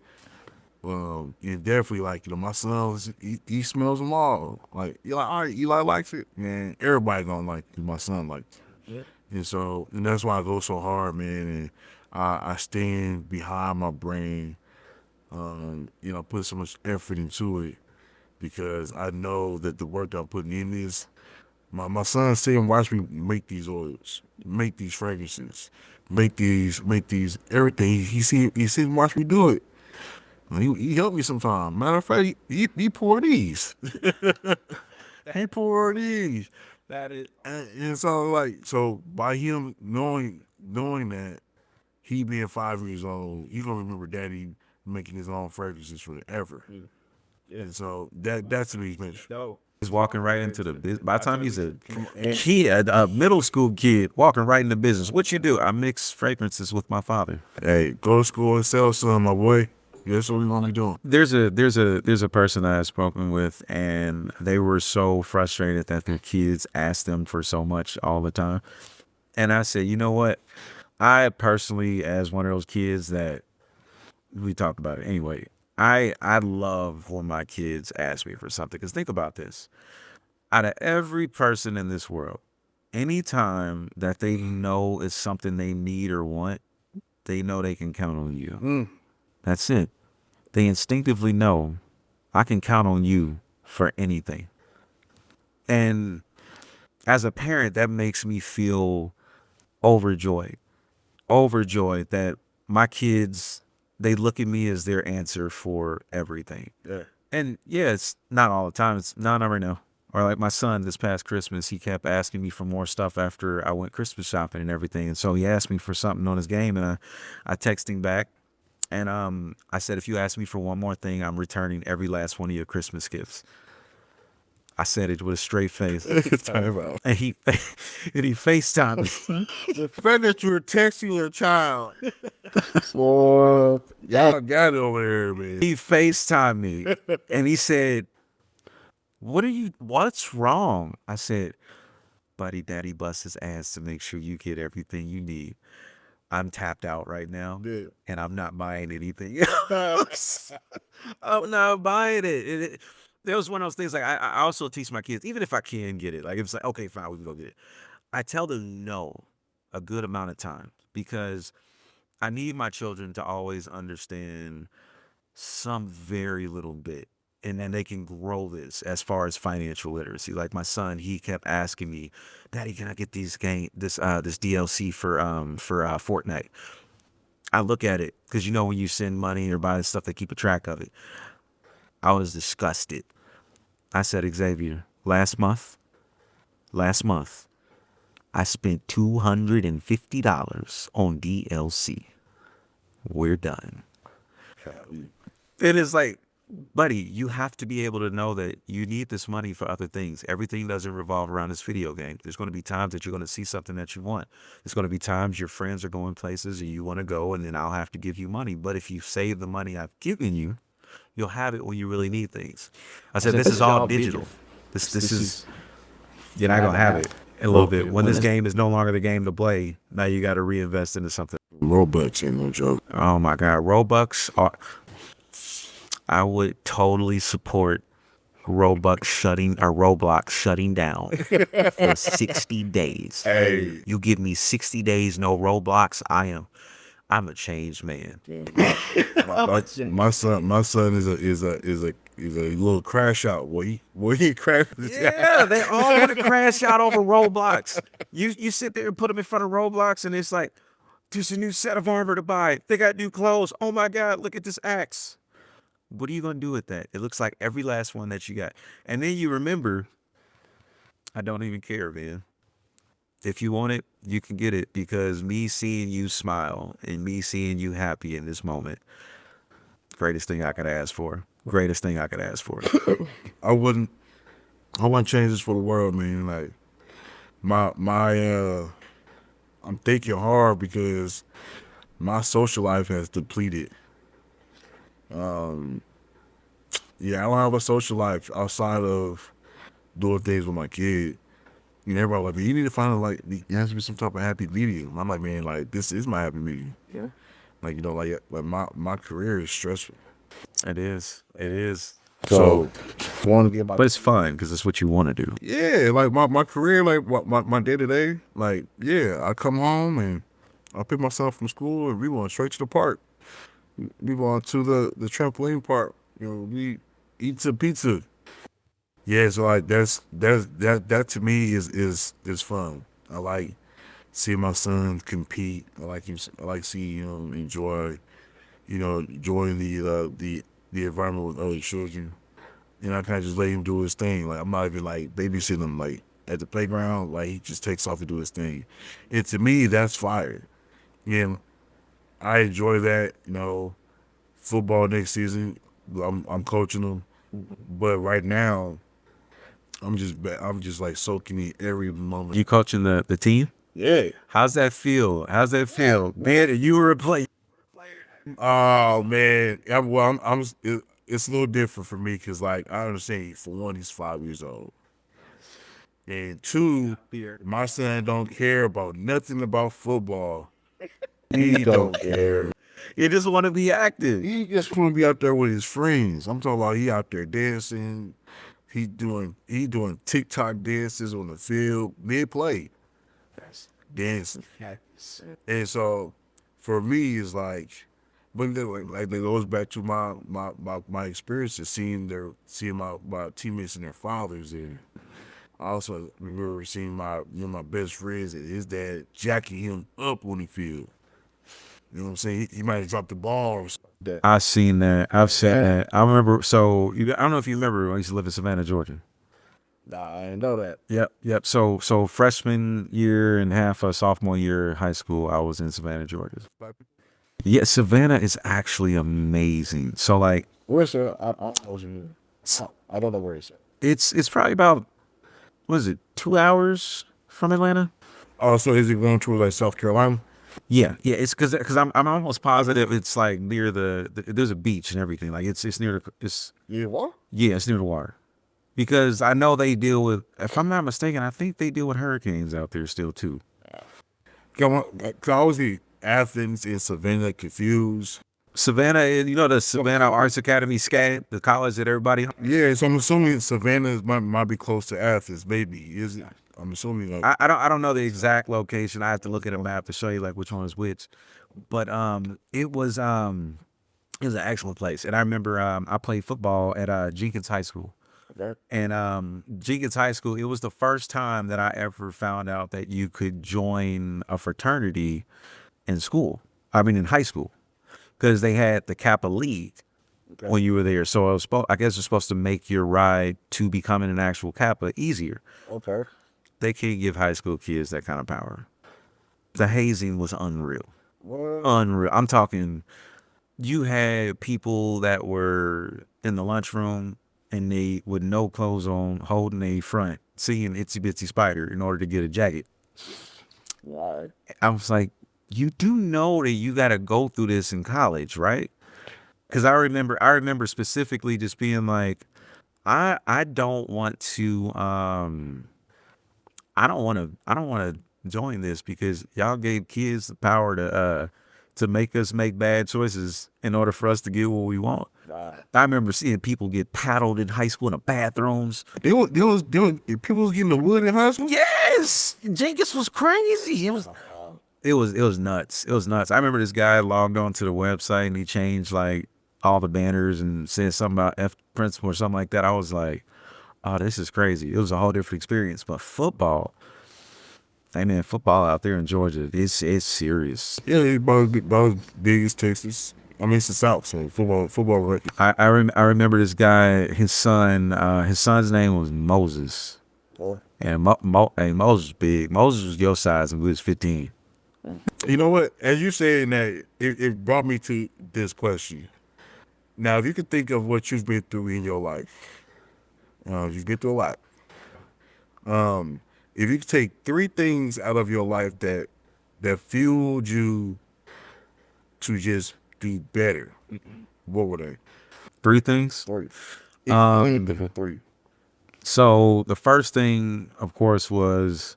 And definitely like my son, he smells them all. Like all right, Eli likes it, man. Everybody gonna like my son like. Yeah. And that's why I go so hard, man. And I stand behind my brain, put so much effort into it because I know that the work that I'm putting in is my son sit and watch me make these oils, make these fragrances, make these everything. He sit and watch me do it. He helped me sometimes. Matter of fact, he pour these. He pour these. That is. And so by him knowing that, he being 5 years old, he gonna remember daddy making his own fragrances forever. Yeah. And so that to me, man. No. He's walking right into the business. By the time he's a kid, a middle school kid, walking right into business. What you do? I mix fragrances with my father. Hey, go to school and sell some, my boy. That's what we gonna be doing. There's a person I have spoken with, and they were so frustrated that their kids asked them for so much all the time. And I said, you know what? I personally, as one of those kids that we talked about it anyway, I love when my kids ask me for something. Because think about this. Out of every person in this world, anytime that they know it's something they need or want, they know they can count on you. That's it. They instinctively know I can count on you for anything. And as a parent, that makes me feel overjoyed that my kids, they look at me as their answer for everything. Yeah. And yeah, it's not all the time. It's not right now. Or like my son this past Christmas, he kept asking me for more stuff after I went Christmas shopping and everything. And so he asked me for something on his game, and I texted him back. And I said, if you ask me for one more thing, I'm returning every last one of your Christmas gifts. I said it with a straight face. Time out. And he FaceTimed me. The fact that you were texting your child, boy, y'all got it over there, man. He FaceTimed me and he said, what's wrong? I said, buddy, daddy busts his ass to make sure you get everything you need. I'm tapped out right now, Yeah. and I'm not buying anything else. I'm not buying it. There was one of those things, like I also teach my kids, even if I can get it, like if it's like, okay, fine, we can go get it. I tell them no a good amount of times because I need my children to always understand some very little bit. And then they can grow this as far as financial literacy. Like my son, he kept asking me, "Daddy, can I get this DLC for Fortnite?" I look at it because when you send money or buy stuff, they keep a track of it. I was disgusted. I said, Xavier, last month, I spent $250 on DLC. We're done. It is like, buddy, you have to be able to know that you need this money for other things. Everything doesn't revolve around this video game. There's going to be times that you're going to see something that you want. There's going to be times your friends are going places and you want to go, and then I'll have to give you money. But if you save the money I've given you, you'll have it when you really need things. I said, this is all digital. This is, you're not going to have it in a little bit. When this game is no longer the game to play, now you got to reinvest into something. Robux ain't no joke. Oh my God. Robux are, I would totally support Roblox shutting down for 60 days. Hey, You give me 60 days, no Roblox, I'm a changed man. my son is a little crash out. He crash. Yeah, they all want to crash out over Roblox. You sit there and put them in front of Roblox, and it's like, there's a new set of armor to buy. They got new clothes. Oh my God, look at this axe. What are you going to do with that? It looks like every last one that you got. And then you remember, I don't even care, man. If you want it, you can get it, because me seeing you smile and me seeing you happy in this moment, greatest thing I could ask for. Greatest thing I could ask for. I wouldn't change this for the world, man. Like I'm thinking hard because my social life has depleted. Yeah, I don't have a social life outside of doing things with my kid. Everybody like, you need to find there has to be some type of happy medium. I'm like, man, like this is my happy medium. Yeah. Like my career is stressful. It is. It is. So want to be about. But it's fun because it's what you want to do. yeah, like my career, like my day to day, like yeah, I come home and I pick myself from school and we went straight to the park. We went to the trampoline park. We eat some pizza. Yeah, so like that to me is fun. I like seeing my son compete. I like seeing him enjoying the environment with other children. And I kind of just let him do his thing. Like I'm not even like babysitting him. Like at the playground, like he just takes off to do his thing. And to me, that's fire. And I enjoy that. Football next season, I'm coaching them. But right now, I'm just like soaking in every moment. You coaching the team? Yeah. How's that feel? Man, you were a player. Oh man. It's a little different for me because like I understand. For one, he's 5 years old, and two, my son don't care about nothing about football. He don't care. You just want to be active. He just want to be out there with his friends. I'm talking about he out there dancing. He doing TikTok dances on the field mid play, dancing. And so for me, it's like, but then, like it goes back to my experiences, seeing my teammates and their fathers there. I also remember seeing my best friends and his dad jacking him up on the field. You know what I'm saying? He might have dropped the ball or something. I've seen that. I've said that. I remember. So I don't know if you remember. I used to live in Savannah, Georgia. Nah, I didn't know that. Yep. So freshman year and half of sophomore year of high school, I was in Savannah, Georgia. Yeah, Savannah is actually amazing. So like, Where's it? I don't know where it's at. it's probably about, what is it, 2 hours from Atlanta? Oh, so is it going towards like South Carolina? Yeah. It's because I'm almost positive it's like near there's a beach and everything. Like it's near it's You what? yeah, it's near the water. Because I know they deal with, if I'm not mistaken, I think they deal with hurricanes out there still too. Come on, 'cause I was in Athens and Savannah confused. Savannah, the Savannah Arts Academy, SCAD, the college that everybody. Yeah, so I'm assuming Savannah might be close to Athens, maybe. Is it? I'm assuming like I don't know the exact location. I have to look at a map to show you like which one is which. But it was an excellent place. And I remember I played football at Jenkins High School. Okay. And Jenkins High School, it was the first time that I ever found out that you could join a fraternity in school. I mean, in high school, because they had the Kappa League when you were there. So I guess it's supposed to make your ride to becoming an actual Kappa easier. Okay. They can't give high school kids that kind of power. The hazing was unreal. What? Unreal. I'm talking, you had people that were in the lunchroom and they with no clothes on, holding a front, seeing Itsy Bitsy Spider in order to get a jacket. Why? I was like, you do know that you got to go through this in college, right? Because I remember specifically just being like, I don't want to I don't want to join this because y'all gave kids the power to make us make bad choices in order for us to get what we want. I remember seeing people get paddled in high school in the bathrooms. there was people was getting the wood in high school. Yes, Jenkins was crazy. It was nuts. It was nuts. I remember this guy logged on to the website and he changed like all the banners and said something about F principal or something like that. I was like, oh, this is crazy. It was a whole different experience. But football, hey man, football out there in Georgia, it's serious. Yeah, it's about big as Texas. I mean, it's the South, so football. Right? I remember this guy. His son's name was Moses. Boy. And hey, Moses was big. Moses was your size and we was 15. You know what? As you saying that, it brought me to this question. Now, if you could think of what you've been through in your life, you've been through a lot. If you could take 3 things out of your life that fueled you to just do better, what were they? 3 things. 3. Different 3. So the first thing, of course, was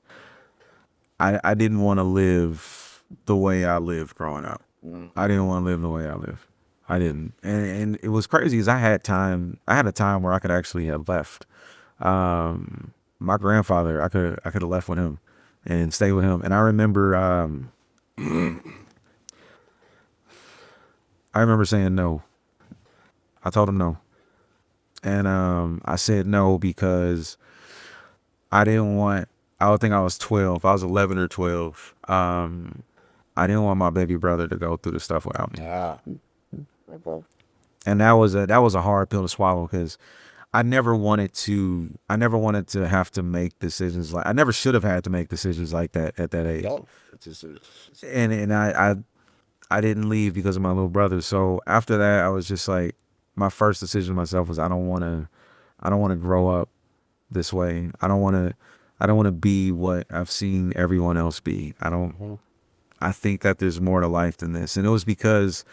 I didn't want to live the way I lived growing up. I didn't want to live the way I lived. I didn't, and it was crazy. Is I had a time where I could actually have left. My grandfather, I could have left with him and stayed with him. And I remember saying no. I told him no. And I said no because I would think I was 12. I was 11 or 12. I didn't want my baby brother to go through the stuff without me. Yeah. And that was a hard pill to swallow because I never wanted to have to make decisions I never should have had to make decisions like that at that age. And I didn't leave because of my little brother. So after that, I was just like, my first decision myself was I don't want to grow up this way. I don't want to be what I've seen everyone else be. I think that there's more to life than this. And it was because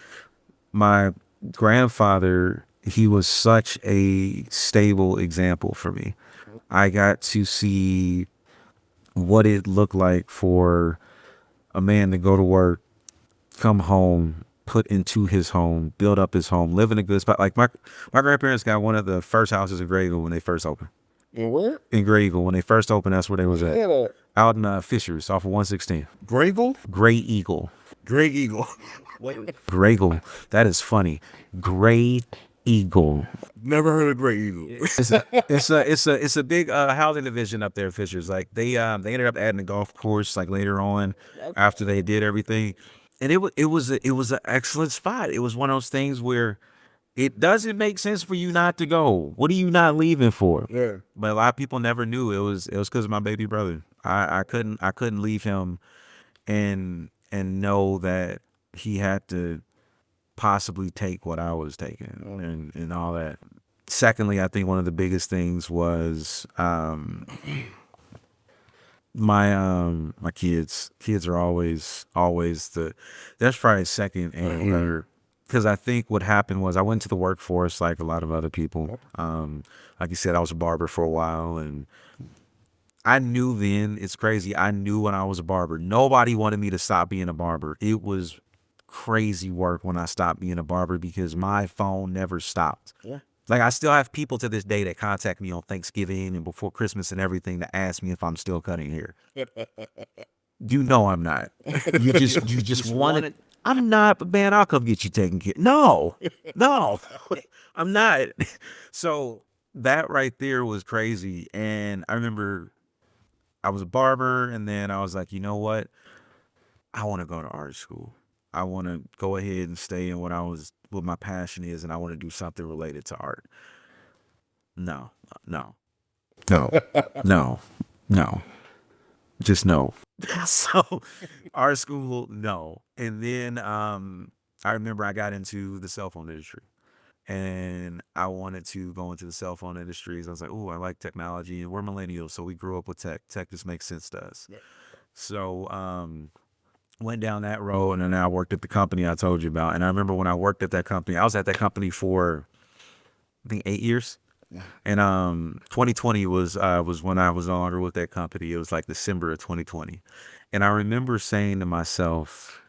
my grandfather, he was such a stable example for me. I got to see what it looked like for a man to go to work, come home, put into his home, build up his home, live in a good spot. Like my grandparents got one of the first houses in Grayville when they first opened. In where? In Grayville, when they first opened, that's where they was at. Yeah. Out in Fishers, off of 116. Grayville? Gray Eagle. Gray Eagle. Graygle. That is funny. Gray Eagle. Never heard of Gray Eagle. It's a big housing division up there, Fishers. Like they ended up adding a golf course like later on after they did everything, and it was an excellent spot. It was one of those things where it doesn't make sense for you not to go. What are you not leaving for? Yeah. But a lot of people never knew it was because of my baby brother. I couldn't leave him and know that he had to possibly take what I was taking and all that. Secondly, I think one of the biggest things was my kids. Kids are always that's probably second and third. Because I think what happened was I went to the workforce like a lot of other people. Like you said, I was a barber for a while, and I knew then, it's crazy, I knew when I was a barber. Nobody wanted me to stop being a barber. It was crazy work when I stopped being a barber because my phone never stopped. Yeah. Like, I still have people to this day that contact me on Thanksgiving and before Christmas and everything to ask me if I'm still cutting hair. You know I'm not. You just want it. I'm not, but man, I'll come get you taken care. No, I'm not. So that right there was crazy. And I remember I was a barber, and then I was like, you know what? I want to go to art school. I want to go ahead and stay in what my passion is, and I want to do something related to art. No, no, no, no, no. Just no. So art school, no. And then I remember I got into the cell phone industry, and I wanted to go into the cell phone industries. I was like, oh, I like technology, and we're millennials, so we grew up with tech. Tech just makes sense to us. Yeah. So went down that road, and then I worked at the company I told you about. And I remember when I worked at that company, I was at that company for I think 8 years. And 2020 was when I was no longer with that company. It was like December of 2020. And I remember saying to myself,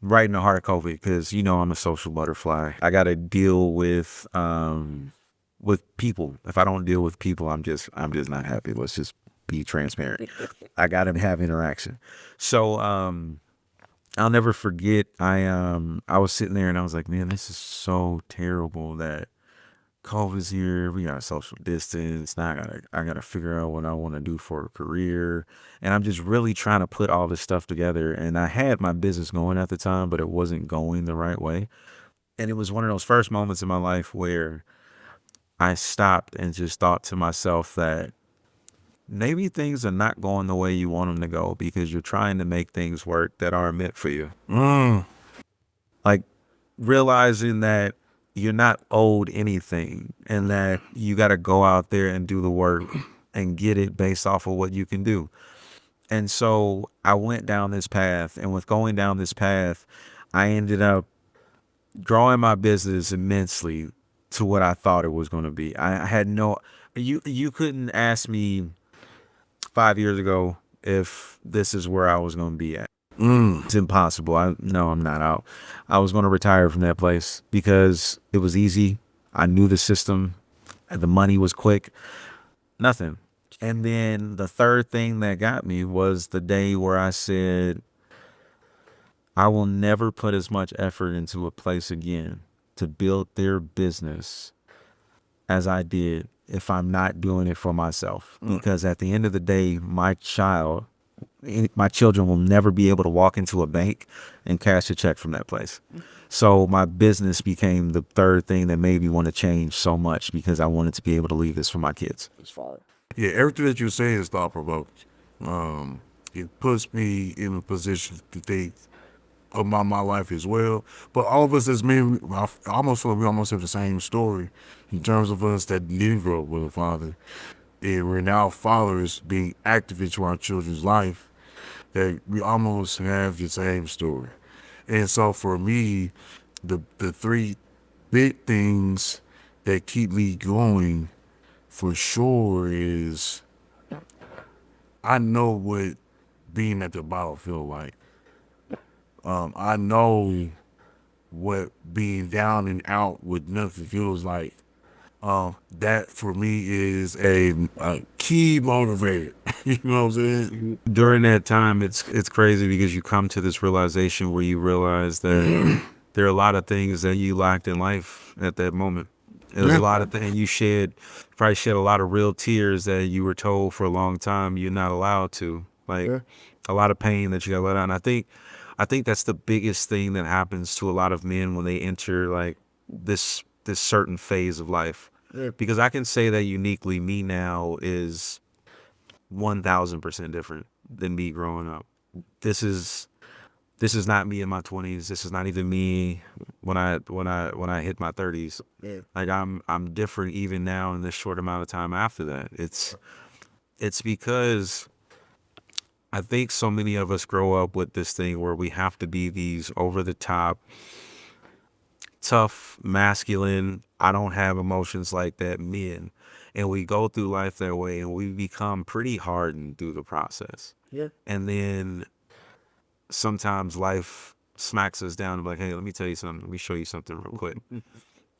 right in the heart of COVID, because you know I'm a social butterfly. I got to deal with people. If I don't deal with people, I'm just not happy. Let's just be transparent. I got to have interaction. So I'll never forget. I was sitting there and I was like, man, this is so terrible that COVID's here. We got social distance. Now I gotta figure out what I want to do for a career. And I'm just really trying to put all this stuff together. And I had my business going at the time, but it wasn't going the right way. And it was one of those first moments in my life where I stopped and just thought to myself that maybe things are not going the way you want them to go because you're trying to make things work that aren't meant for you. Like realizing that you're not owed anything and that you got to go out there and do the work and get it based off of what you can do. And so I went down this path, and with going down this path, I ended up growing my business immensely to what I thought it was going to be. I had you couldn't ask me 5 years ago if this is where I was going to be at. It's impossible. I'm not out. I was going to retire from that place because it was easy. I knew the system. The money was quick. Nothing. And then the third thing that got me was the day where I said, I will never put as much effort into a place again to build their business as I did if I'm not doing it for myself. Because at the end of the day, my children will never be able to walk into a bank and cash a check from that place. So my business became the third thing that made me want to change so much because I wanted to be able to leave this for my kids. It's fire. Yeah, everything that you're saying is thought provoking. It puts me in a position to think about my life as well. But all of us as men, I almost feel like we almost have the same story in terms of us that didn't grow up with a father. And we're now fathers being active into our children's life, that we almost have the same story. And so for me, the three big things that keep me going for sure is I know what being at the bottom feel like. I know what being down and out with nothing feels like. That for me is a key motivator. You know what I'm saying? During that time, it's crazy because you come to this realization where you realize that there are a lot of things that you lacked in life at that moment. There's a lot of things you probably shed a lot of real tears that you were told for a long time you're not allowed to. Like a lot of pain that you got let out. And I think that's the biggest thing that happens to a lot of men when they enter like this certain phase of life. Because I can say that uniquely me now is 1000% different than me growing up. This is not me in my 20s. This is not even me when I hit my 30s. Yeah. Like I'm different even now in this short amount of time after that. It's because I think so many of us grow up with this thing where we have to be these over the top, tough, masculine, I don't have emotions like that men. And we go through life that way and we become pretty hardened through the process. Yeah. And then sometimes life smacks us down and be like, hey, let me tell you something. Let me show you something real quick.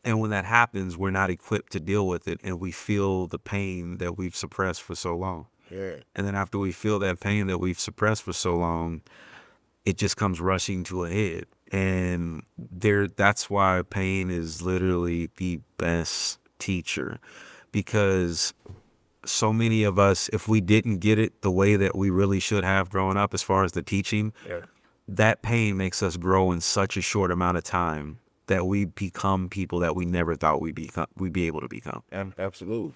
And when that happens, we're not equipped to deal with it, and we feel the pain that we've suppressed for so long. Yeah. And then after we feel that pain that we've suppressed for so long, it just comes rushing to a head. And that's why pain is literally the best teacher, because so many of us, if we didn't get it the way that we really should have growing up as far as the teaching, that pain makes us grow in such a short amount of time that we become people that we never thought we'd be able to become. Absolutely.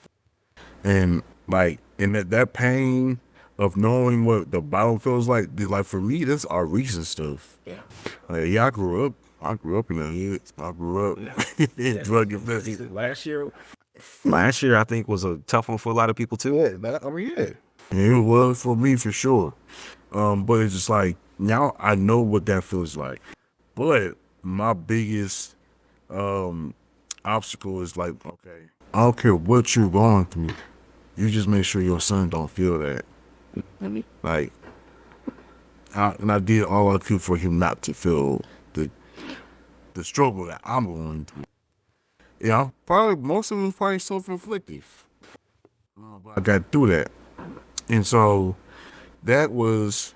And like, and that pain of knowing what the bottom feels like for me, that's our recent stuff. Yeah. Like, yeah, I grew up in the hood. I grew up in drug infested. Last year. Last year, I think, was a tough one for a lot of people too. Yeah. I mean, yeah. It was for me for sure. But it's just like, now I know what that feels like. But my biggest obstacle is like, okay, I don't care what you're going through. You just make sure your son don't feel that. Like, I did all I could for him not to feel the struggle that I'm going through. Yeah, probably most of it was probably self-inflicted. But I got through that. And so that was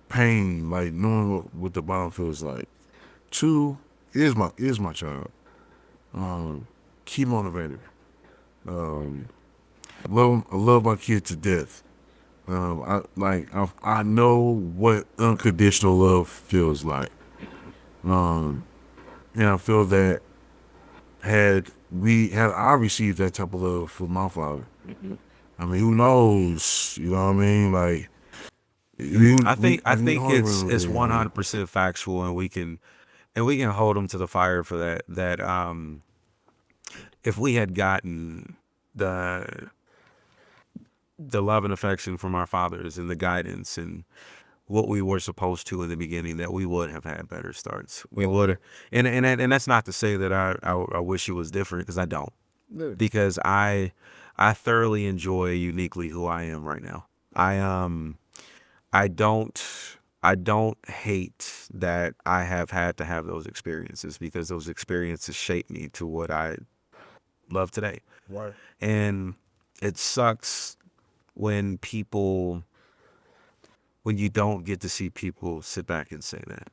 pain, like knowing what the bottom feels like. 2, is my child. Keep motivated. I love my kid to death. I know what unconditional love feels like. And I feel that had I received that type of love from my father, I mean, who knows? You know what I mean? Like, I think it's 100% factual, and we can hold them to the fire for that. That if we had gotten the love and affection from our fathers and the guidance and what we were supposed to in the beginning, that we would have had better starts. We would have, and that's not to say that I wish it was different, because I don't, because I thoroughly enjoy uniquely who I am right now. I don't hate that I have had to have those experiences, because those experiences shape me to what I love today. Right. And it sucks when you don't get to see people sit back and say that.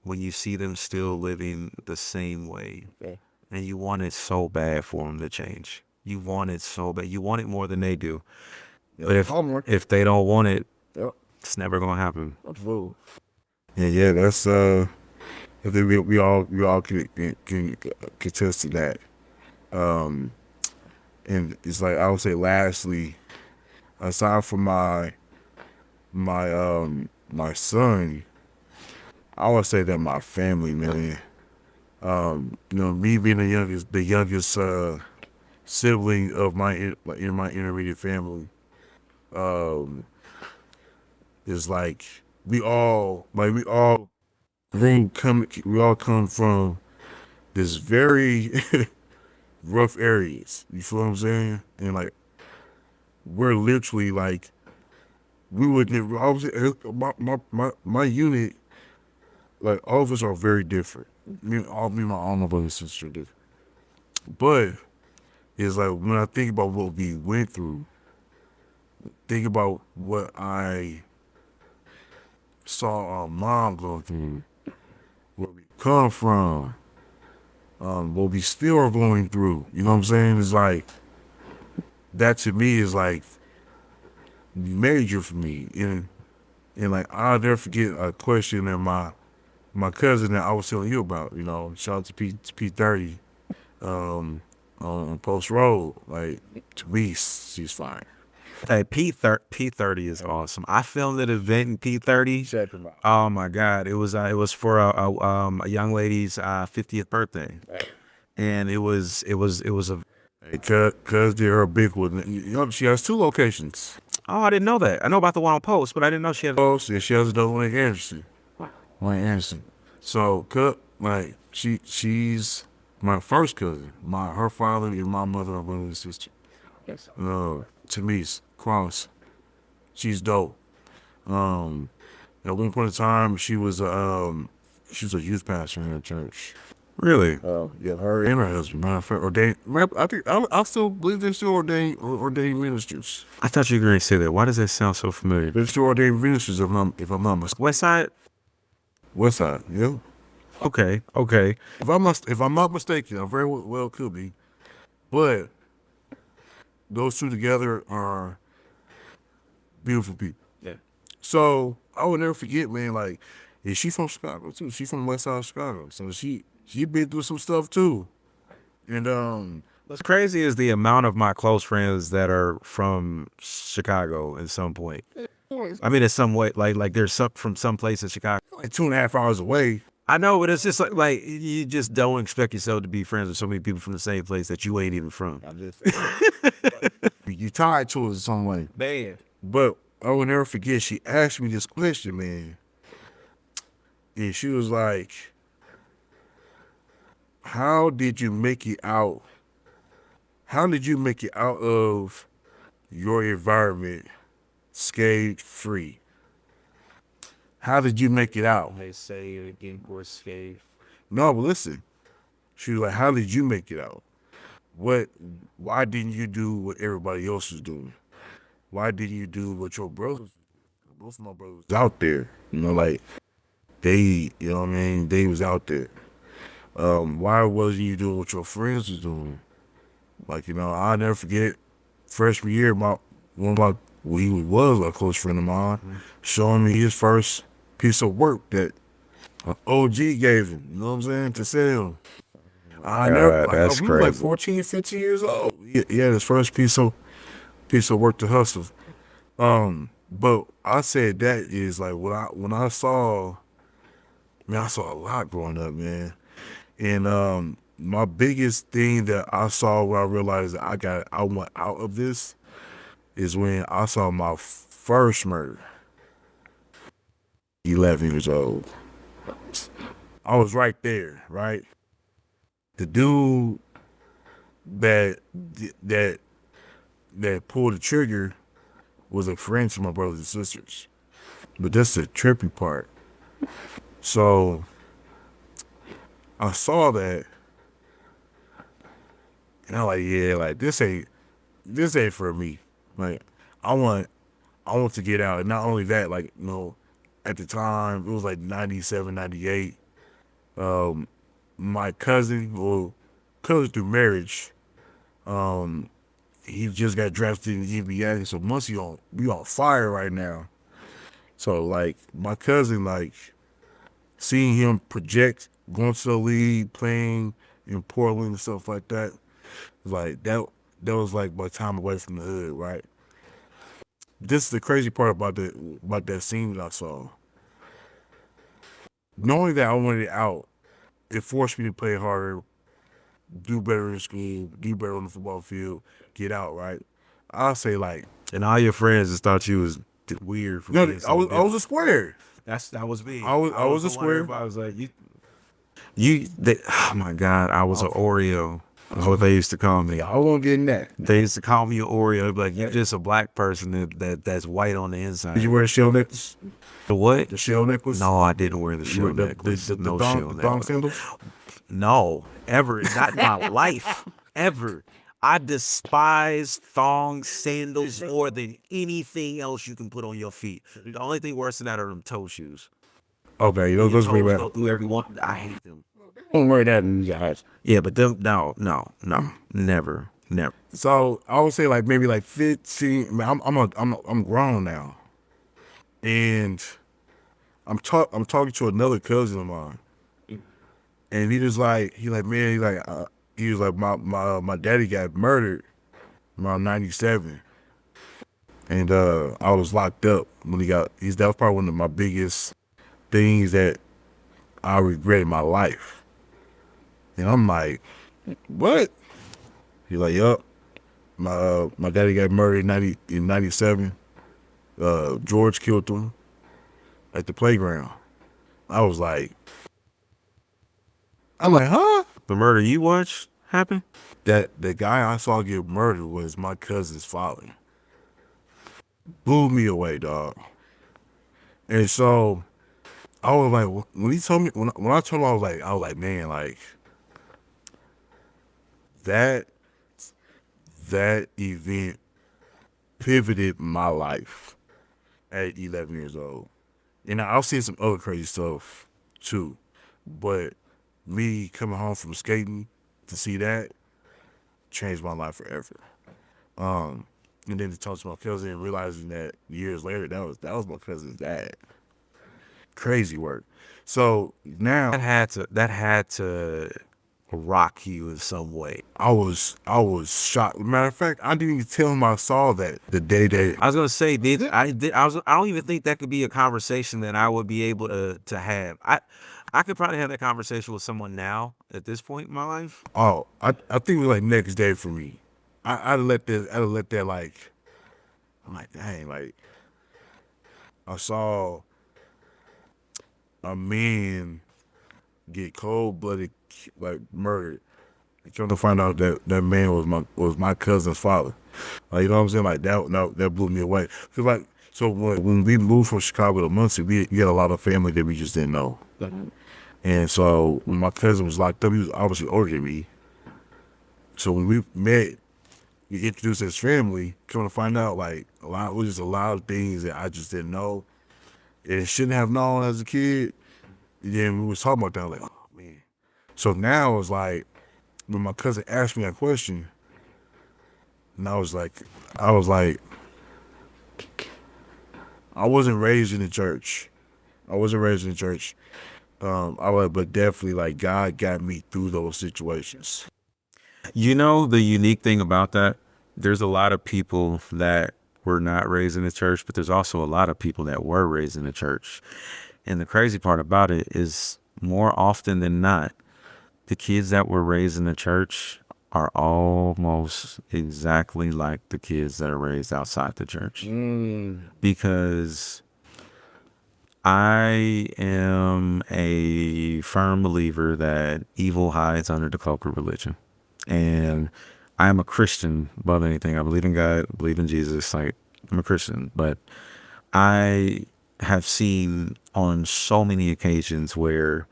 When you see them still living the same way, and you want it so bad for them to change. You want it so bad. You want it more than they do. But if they don't want it, it's never gonna happen. Absolutely. Yeah, that's I think we all can contest to that. And it's like, I would say, lastly, aside from my son, I would say that my family, man. Me being the youngest sibling of in my intermediate family, is like we all come from this very rough areas. You feel what I'm saying? And like, we're literally like, we would never. My unit, like, all of us are very different. All my brothers and sisters are different. But it's like, when I think about what we went through, think about what I saw our mom go through, where we come from, what we still are going through. You know what I'm saying? It's like, that to me is like major for me. And like, I'll never forget a question that my cousin that I was telling you about, shout out to P30, on Post Road. Like, to me, she's fine. Hey, P30 is awesome. I filmed an event in P30. Check him out. Oh my God, it was for a young lady's 50th birthday, and it was a. Hey, cuz did her big one. She has 2 locations. Oh, I didn't know that. I know about the one on Post, but I didn't know she had. Post, and she has another one in Anderson. So, like, she's my first cousin. Her father and my mother are brother and sister. Yes. Tamise Cross. She's dope. At one point in time, she was a youth pastor in her church. Really? Yeah, her and her husband, matter of fact, ordained. I think I still believe they're still ordained ministers. I thought you were going to say that. Why does that sound so familiar? They're still ordained ministers, if I'm not mistaken. West Side? West Side, yeah. Okay. Okay. If I'm not mistaken, I very well could be, but those two together are beautiful people. Yeah. So I will never forget, man. Like, yeah, she from Chicago too. She from West Side of Chicago, so she been through some stuff too. And What's crazy is the amount of my close friends that are from Chicago at some point. I mean, in some way, like there's some from some place in Chicago. like 2.5 hours away. I know, but it's just like you just don't expect yourself to be friends with so many people from the same place that you ain't even from. You tied to it in some way. Man. But I will never forget. She asked me this question, man, and she was like, "How did you make it out? How did you make it out of your environment scathe free? How did you make it out?" They say it again for scathe. No, but listen. She was like, "How did you make it out? Why didn't you do what everybody else was doing? Why didn't you do what your brothers? Both of my brothers was out there. You know, like they, you know what I mean? They was out there. Why wasn't you doing what your friends was doing? Like, you know, I'll never forget freshman year, he was a close friend of mine, showing me his first piece of work that an OG gave him, you know what I'm saying, to sell. I never, that's he was like crazy. 14, 15 years old. He had his first piece of work to hustle. But I said that is like when I saw, man, I saw a lot growing up, man. And my biggest thing that I saw when I realized that I went out of this is when I saw my first murder. 11 years old. I was right there, right? The dude that pulled the trigger was a friend to my brothers and sisters. But that's the trippy part. So I saw that, and I'm like, yeah, like this ain't for me. Like I want to get out. And not only that, like, you know, at the time it was like 97, 98. My cousin through marriage, he just got drafted in the NBA, so Muncie we on fire right now. So like my cousin, like seeing him project, going to the league, playing in Portland and stuff like that, was like that was like my time away from the hood, right? This is the crazy part about that scene that I saw. Knowing that I wanted it out, it forced me to play harder, do better in school, do better on the football field, get out, right? I'll say like, And all your friends just thought you was weird. For no, being so I was different. a square. That was me. I was a square. I was like, oh my God, I was an Oreo. That's what they used to call me. I won't get in that. They used to call me an Oreo. They'd be like, you're just a black person that's white on the inside. Did you wear a shell necklace? The what? The shell necklace? No, I didn't wear the You shell wear necklace. the No thong, shell the thong necklace. sandals? No, ever. Not in my life. Ever. I despise thong sandals more than anything else you can put on your feet. The only thing worse than that are them toe shoes. Okay, those Your way toes back. go through everyone. I hate them. Don't worry that, guys. Yeah, but them, no, never. So I would say like maybe like 15. Man, I'm grown now, and I'm talking to another cousin of mine, and he was like my daddy got murdered around 97, and I was locked up when that was probably one of my biggest things that I regret in my life. And I'm like, what? He's like, yup. My daddy got murdered in 97. George killed him at the playground. I'm like, huh? The murder you watched happen? That the guy I saw get murdered was my cousin's father. Blew me away, dog. And so I was like, when he told me, when I told him, I was like, man, like, that that event pivoted my life at 11 years old. And I've seen some other crazy stuff too, but me coming home from skating to see that changed my life forever. And then to talk to my cousin and realizing that years later that was my cousin's dad. Crazy work. So now That had to rock you in some way. I was shocked. Matter of fact, I didn't even tell him I saw that the day that I was gonna say, I don't even think that could be a conversation that I would be able to have. I could probably have that conversation with someone now at this point in my life. I think it was like next day for me. I'd let that like I'm like dang like I saw a man get cold blooded like murdered. Come to find out that that man was my cousin's father. Like you know what I'm saying? Like that blew me away. Cause like so when we moved from Chicago to Muncie, we had a lot of family that we just didn't know. And so when my cousin was locked up, he was obviously older than me. So when we met, we introduced his family. Come to find out, like it was just a lot of things that I just didn't know and shouldn't have known as a kid. And then we was talking about that, like, oh man. So now it's like when my cousin asked me that question, and I was like, I wasn't raised in the church. But definitely like God got me through those situations. You know, the unique thing about that, there's a lot of people that were not raised in the church, but there's also a lot of people that were raised in the church. And the crazy part about it is more often than not, the kids that were raised in the church are almost exactly like the kids that are raised outside the church. Because I am a firm believer that evil hides under the cloak of religion. And I am a Christian above anything. I believe in God, I believe in Jesus. Like, I'm a Christian. But I have seen on so many occasions where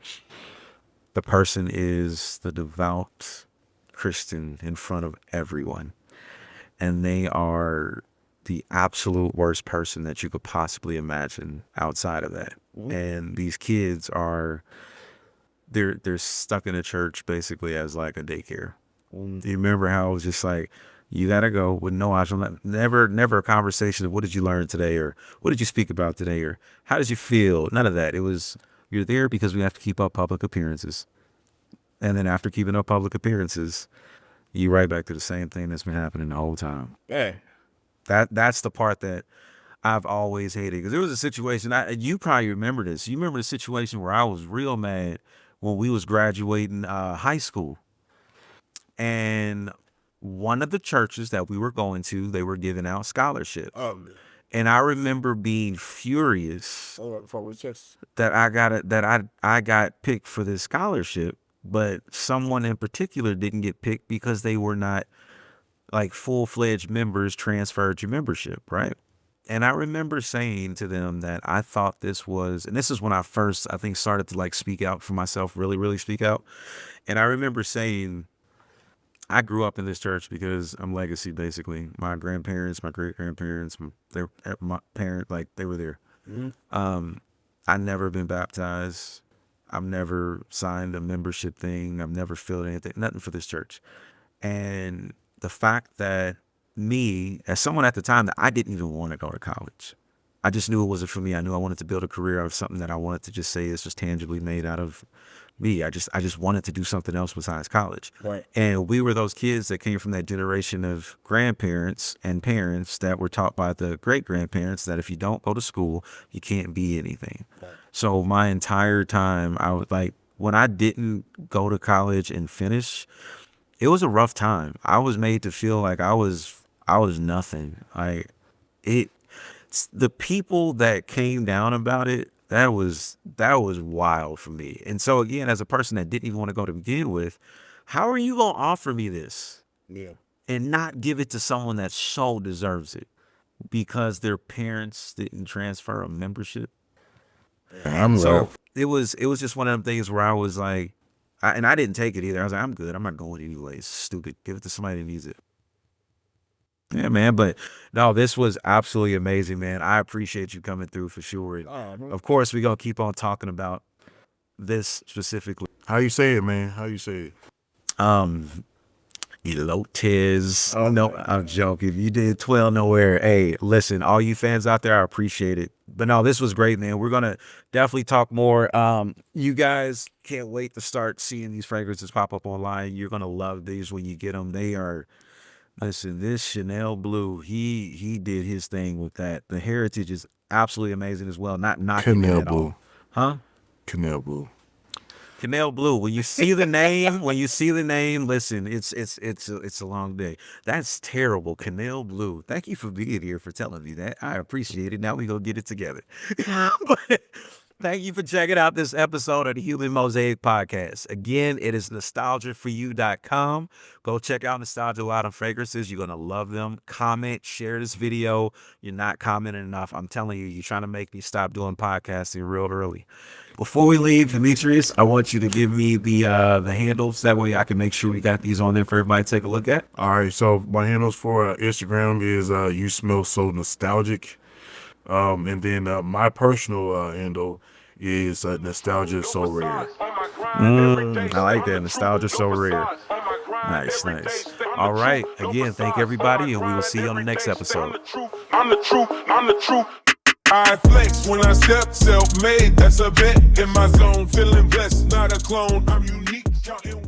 the person is the devout Christian in front of everyone, and they are the absolute worst person that you could possibly imagine outside of that. And these kids are they're stuck in a church basically as like a daycare. Do you remember how it was just like, you gotta go with no option, never a conversation of what did you learn today, or what did you speak about today, or how did you feel? None of that. It was, you're there because we have to keep up public appearances. And then after keeping up public appearances, you right back to the same thing that's been happening the whole time. Yeah. That's the part that I've always hated. Because there was a situation, you probably remember this. You remember the situation where I was real mad when we was graduating high school. And one of the churches that we were going to, they were giving out scholarships. And I remember being furious that I got picked for this scholarship, but someone in particular didn't get picked because they were not like full-fledged members transferred your membership, right? And I remember saying to them that I thought this was, and this is when I first, I think, started to like speak out for myself, really, really speak out. And I remember saying, I grew up in this church because I'm legacy, basically. My grandparents, my great-grandparents, my parents, like, they were there. I've never been baptized. I've never signed a membership thing. I've never filled anything, nothing for this church. And the fact that me, as someone at the time that I didn't even want to go to college, I just knew it wasn't for me. I knew I wanted to build a career out of something that I wanted to just say is just tangibly made out of me. I just wanted to do something else besides college. Right. And we were those kids that came from that generation of grandparents and parents that were taught by the great grandparents that if you don't go to school, you can't be anything. Right. So my entire time, I was like, when I didn't go to college and finish, it was a rough time. I was made to feel like I was nothing. Like the people that came down about it, that was wild for me. And so again, as a person that didn't even want to go to begin with, how are you gonna offer me this? Yeah. And not give it to someone that so deserves it because their parents didn't transfer a membership? I'm So like, it was just one of them things where I was like, And I didn't take it either. I was like, I'm good. I'm not going anyway. It's stupid. Give it to somebody that needs it. Yeah, man. But no, this was absolutely amazing, man. I appreciate you coming through for sure. Of course, we're going to keep on talking about this specifically. How you say it, man? How you say it? Elotes. Oh no, I'm joking. If you did 12 nowhere, hey, listen, all you fans out there, I appreciate it. But no, this was great, man. We're gonna definitely talk more. You guys can't wait to start seeing these fragrances pop up online. You're gonna love these when you get them. They are. Listen, this Chanel Blue, he did his thing with that. The heritage is absolutely amazing as well. Not knocking it Canal at all. Blue. Huh? Canal Blue. Canal Blue. When you see the name, listen, it's a long day. That's terrible. Canal Blue. Thank you for being here, for telling me that. I appreciate it. Now we go get it together. But thank you for checking out this episode of the Human Mosaic Podcast. Again, it is nostalgiaforyou.com. Go check out Nostalgia Line of Fragrances. You're gonna love them. Comment, share this video. You're not commenting enough. I'm telling you, you're trying to make me stop doing podcasting real early. Before we leave, Demetrius, I want you to give me the handles. That way I can make sure we got these on there for everybody to take a look at. All right, so my handles for Instagram is You Smell So Nostalgic. And then my personal handle is Nostalgia So Rare. I like that. Nostalgia So Rare. Nice. All right. Again, thank everybody, and we will see you on the next episode. I'm the truth. I flex when I step, self-made, that's a bet. In my zone, feeling blessed, not a clone. I'm unique, counting